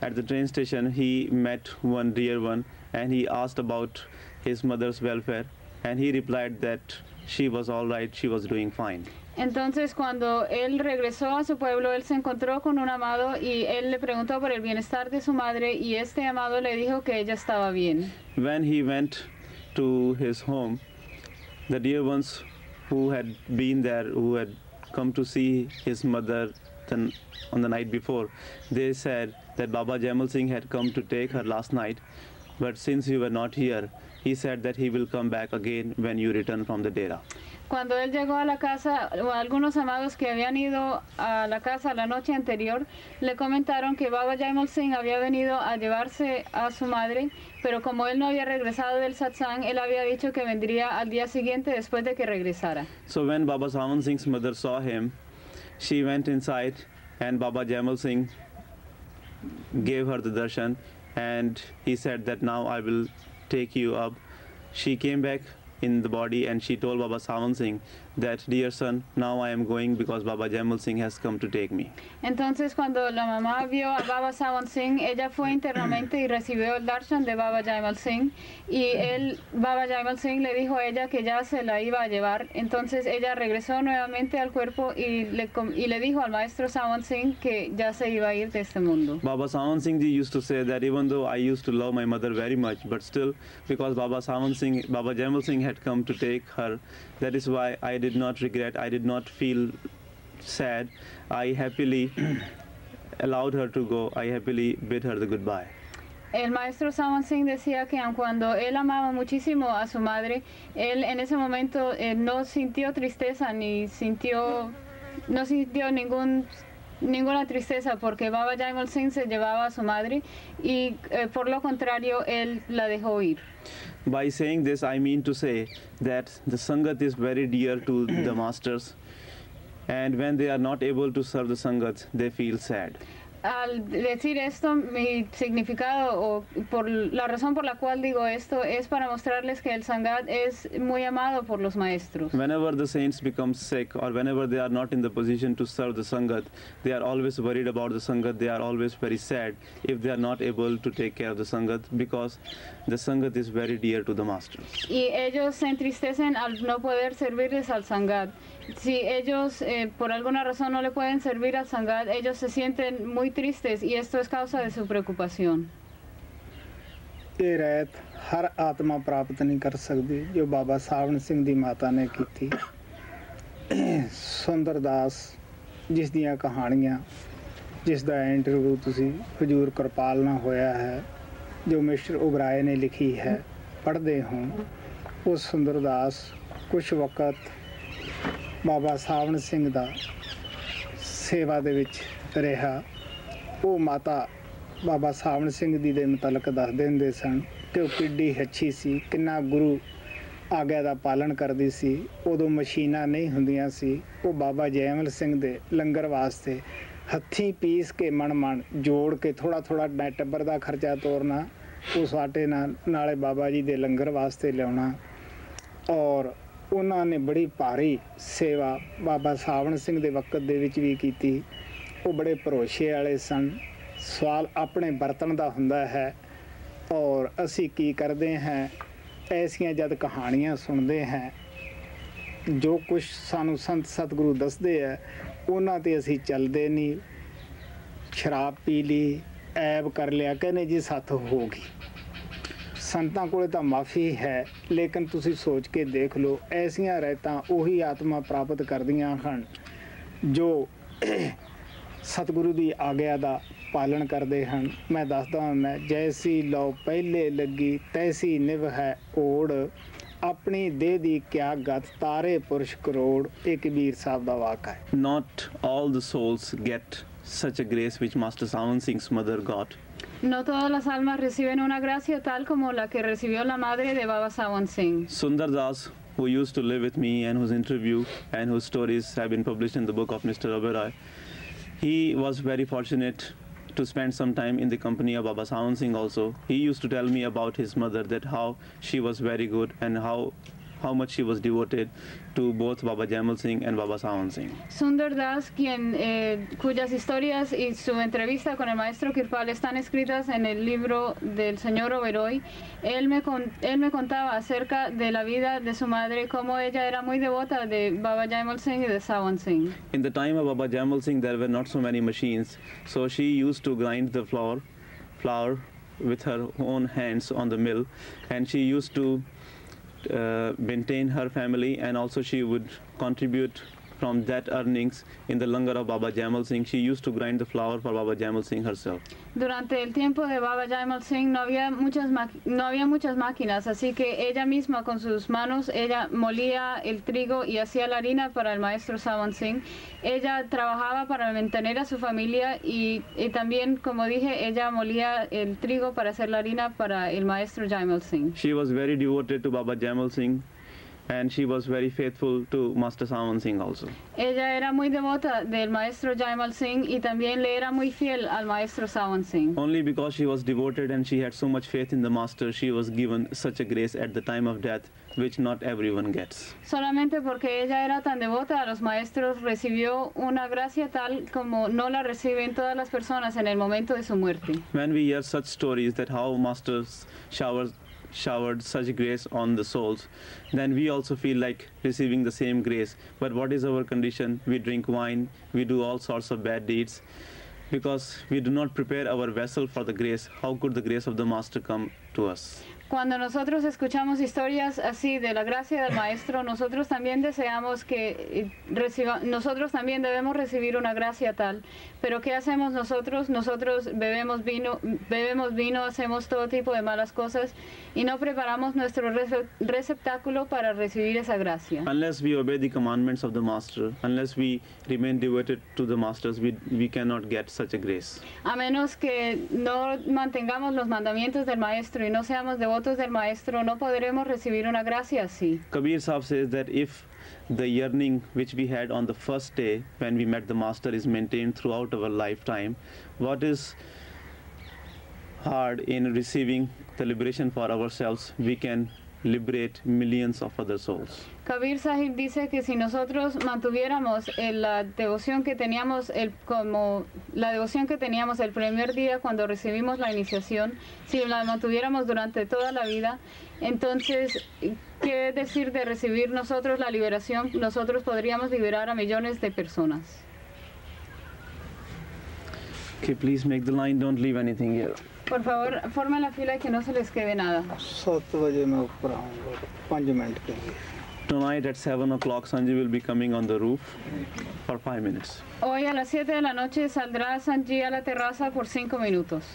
at the train station, he met one dear one, and he asked about his mother's welfare, and he replied that she was all right, she was doing fine. Entonces cuando él regresó a su pueblo, él se encontró con un amado y él le preguntó por el bienestar de su madre, y este amado le dijo que ella estaba bien. When he went to his home, the dear ones who had been there, who had come to see his mother on the night before, they said that Baba Jaimal Singh had come to take her last night, but since you were not here, he said that he will come back again when you return from the dera. Cuando él llegó a la casa, algunos amados que habían ido a la casa la noche anterior le comentaron que Baba Jaimal Singh había venido a llevarse a su madre, pero como él no había regresado del satsang, él había dicho que vendría al día siguiente después de que regresara. So when Baba Sawan Singh's mother saw him, she went inside, and Baba Jaimal Singh gave her the darshan, and he said that now I will take you up. She came back in the body, and she told Baba Sawan Singh that, dear son, now I am going because Baba Jaimal Singh has come to take me. Entonces cuando la mamá vio a Baba Sawan Singh, ella fue internamente y recibió el darshan de Baba Jaimal Singh, y Baba Jaimal Singh le dijo a ella que ya se la iba a llevar. Entonces ella regresó nuevamente al cuerpo y le dijo al maestro Sawan Singh que ya se iba a ir de este mundo. Baba Sawan Singh ji used to say that even though I used to love my mother very much, but still, because Baba Jaimal Singh had come to take her, that is why I did not regret, I did not feel sad. I happily allowed her to go. I happily bid her the goodbye. El maestro Sawan Singh decía que aun cuando él amaba muchísimo a su madre, él en ese momento no sintió tristeza no sintió ninguna tristeza porque Baba Jaimal Singh se llevaba a su madre y por lo contrario él la dejó ir. By saying this, I mean to say that the Sangat is very dear to the masters, and when they are not able to serve the Sangat, they feel sad. Al decir esto, mi significado o por la razón por la cual digo esto es para mostrarles que el Sangat es muy amado por los maestros. Whenever the saints become sick or whenever they are not in the position to serve the Sangat, they are always worried about the Sangat. They are always very sad if they are not able to take care of the Sangat, because the Sangat is very dear to the masters. Y ellos se entristecen al no poder servirles al Sangat. Si ellos por alguna razón no le pueden servir al Sangat, ellos se sienten muy tristes y esto es causa de su preocupación. ਇਹ ਰਹਿਤ ਹਰ ਆਤਮਾ ਪ੍ਰਾਪਤ ਨਹੀਂ ਕਰ ਸਕਦੀ ਜੋ ਬਾਬਾ ਸਾਵਣ ਸਿੰਘ ਦੀ ਮਾਤਾ ਨੇ ਕੀਤੀ। ਸੁੰਦਰਦਾਸ ਜਿਸ ਦੀਆਂ ਕਹਾਣੀਆਂ ਜਿਸ ਦਾ ਇੰਟਰਵਿਊ ਤੁਸੀਂ ਹਜ਼ੂਰ ਕਿਰਪਾਲ ਨਾਲ ਹੋਇਆ ਹੈ, ਜੋ ਮਿਸਟਰ ਉਬਰਾਏ ਨੇ ਲਿਖੀ ਹੈ, ਪੜ੍ਹਦੇ ਹੋ। ਉਹ ਸੁੰਦਰਦਾਸ ਕੁਛ ਵਕਤ ਬਾਬਾ ਸਾਵਣ ਸਿੰਘ ਦਾ ਸੇਵਾ ਦੇ ਵਿੱਚ ਰਿਹਾ। ਉਹ ਮਾਤਾ ਬਾਬਾ ਸਾਵਣ ਸਿੰਘ ਜੀ ਦੇ ਮੁਤਲਕ ਦੱਸਦੇ ਹੁੰਦੇ ਸਨ ਕਿ ਉਹ ਕਿੱਡੀ ਅੱਛੀ ਸੀ, ਕਿੰਨਾ ਗੁਰੂ ਆਗਿਆ ਦਾ ਪਾਲਣ ਕਰਦੀ ਸੀ। ਉਦੋਂ ਮਸ਼ੀਨਾਂ ਨਹੀਂ ਹੁੰਦੀਆਂ ਸੀ। ਉਹ ਬਾਬਾ ਜੈਮਲ ਸਿੰਘ ਦੇ ਲੰਗਰ ਵਾਸਤੇ ਹੱਥੀਂ ਪੀਸ ਕੇ ਮਣ ਜੋੜ ਕੇ ਥੋੜ੍ਹਾ ਟੱਬਰ ਦਾ ਖਰਚਾ ਤੋਰਨਾ, ਉਸ ਆਟੇ ਨਾਲੇ ਬਾਬਾ ਜੀ ਦੇ ਲੰਗਰ ਵਾਸਤੇ ਲਿਆਉਣਾ। ਔਰ ਉਹਨਾਂ ਨੇ ਬੜੀ ਭਾਰੀ ਸੇਵਾ ਬਾਬਾ ਸਾਵਣ ਸਿੰਘ ਦੇ ਵਕਤ ਦੇ ਵਿੱਚ ਵੀ ਕੀਤੀ। ਉਹ ਬੜੇ ਭਰੋਸੇ ਵਾਲੇ ਸਨ। ਸਵਾਲ ਆਪਣੇ ਬਰਤਨ ਦਾ ਹੁੰਦਾ ਹੈ। ਔਰ ਅਸੀਂ ਕੀ ਕਰਦੇ ਹਾਂ, ਐਸੀਆਂ ਜਦ ਕਹਾਣੀਆਂ ਸੁਣਦੇ ਹਾਂ, ਜੋ ਕੁਛ ਸਾਨੂੰ ਸੰਤ ਸਤਿਗੁਰੂ ਦੱਸਦੇ ਹੈ ਉਹਨਾਂ 'ਤੇ ਅਸੀਂ ਚੱਲਦੇ ਨਹੀਂ। ਸ਼ਰਾਬ ਪੀ ਲਈ, ਐਬ ਕਰ ਲਿਆ, ਕਹਿੰਦੇ ਜੀ ਸੱਤ ਹੋ ਗਈ। ਸੰਤਾਂ ਕੋਲੇ ਤਾਂ ਮਾਫੀ ਹੈ, ਲੇਕਿਨ ਤੁਸੀਂ ਸੋਚ ਕੇ ਦੇਖ ਲਓ, ਐਸੀਆਂ ਰਹਿਤਾਂ ਉਹੀ ਆਤਮਾ ਪ੍ਰਾਪਤ ਕਰਦੀਆਂ ਹਨ ਜੋ ਸਤਿਗੁਰੂ ਦੀ ਆਗਿਆ ਦਾ ਪਾਲਣ ਕਰਦੇ ਹਨ। ਮੈਂ ਦੱਸਦਾ ਹੁੰਦਾ, ਜੈਸੀ ਲਓ ਪਹਿਲੇ ਲੱਗੀ ਤੈਸੀ ਨਿਭ ਹੈ ਓੜ, ਆਪਣੀ ਦੇਹ ਦੀ ਕਿਆ ਗਤ ਤਾਰੇ ਪੁਰਸ਼ ਕਰੋੜ। ਇਹ ਕਬੀਰ ਸਾਹਿਬ ਦਾ ਵਾਕਾ ਹੈ। Not all the souls get such a grace which Master Sawan Singh's mother got. No todas las almas reciben una gracia tal como la que recibió la madre de Baba Sawan Singh. Sundar Das, who used to live with me and whose interview and whose stories have been published in the book of Mr. Oberoi, he was very fortunate to spend some time in the company of Baba Sawan Singh also. He used to tell me about his mother, that how she was very good and how much she was devoted to both Baba Jaimal Singh and Baba Sawan Singh. Sundar Das, cuyas historias y su entrevista con el maestro Kirpal están escritas en el libro del señor Oberoi, él me contaba acerca de la vida de su madre, cómo ella era muy devota de Baba Jaimal Singh y de Sawan Singh. In the time of Baba Jaimal Singh, there were not so many machines, so she used to grind the flour with her own hands on the mill, and she used to maintain her family, and also she would contribute from that earnings in the langar of Baba Jaimal Singh. She used to grind the flour for Baba Jaimal Singh herself. Durante el tiempo de Baba Jaimal Singh no había muchas máquinas, así que ella misma con sus manos ella molía el trigo y hacía la harina para el maestro Sawan Singh. Ella trabajaba para mantener a su familia y también, como dije, ella molía el trigo para hacer la harina para el maestro Jaimal Singh. She was very devoted to Baba Jaimal Singh, and she was very faithful to Master Sawan Singh also. Ella era muy devota del maestro Jaimal Singh y también le era muy fiel al maestro Sawan Singh. Only because she was devoted and she had so much faith in the master, she was given such a grace at the time of death, which not everyone gets. Solamente porque ella era tan devota a los maestros, recibió una gracia tal como no la reciben todas las personas en el momento de su muerte. When we hear such stories that how masters showered such grace on the souls, then we also feel like receiving the same grace. But what is our condition? We drink wine, we do all sorts of bad deeds, because we do not prepare our vessel for the grace. How could the grace of the master come to us? Cuando nosotros escuchamos historias así de la gracia del Maestro, nosotros también deseamos que nosotros también debemos recibir una gracia tal. Pero ¿qué hacemos nosotros? Nosotros bebemos vino, hacemos todo tipo de malas cosas y no preparamos nuestro receptáculo para recibir esa gracia. Unless we obey the commandments of the Master, unless we remain devoted to the Masters, we cannot get such a grace. A menos que no mantengamos los mandamientos del Maestro y no seamos devotos del Maestro, no podremos recibir una gracia así. Kabir Sahib says that if the yearning which we had on the first day when we met the Master is maintained throughout our lifetime, what is hard in receiving the liberation for ourselves, we can liberate millions of other souls. Kabir Sahib dice que si nosotros mantuviéramos la devoción que teníamos el primer día cuando recibimos la iniciación, si la mantuviéramos durante toda la vida, entonces, ¿qué decir de recibir nosotros la liberación? Nosotros podríamos liberar a millones de personas. Okay, please make the line, don't leave anything here. Por favor, formen la fila y que no se les quede nada. 7 बजे मैं ऊपर आऊँगा 5 मिनट के लिए. Tonight at 7 o'clock, Sanji will be coming on the roof for 5 minutes. Hoy a las 7 de la noche saldrá Sanji a la terraza por 5 minutos.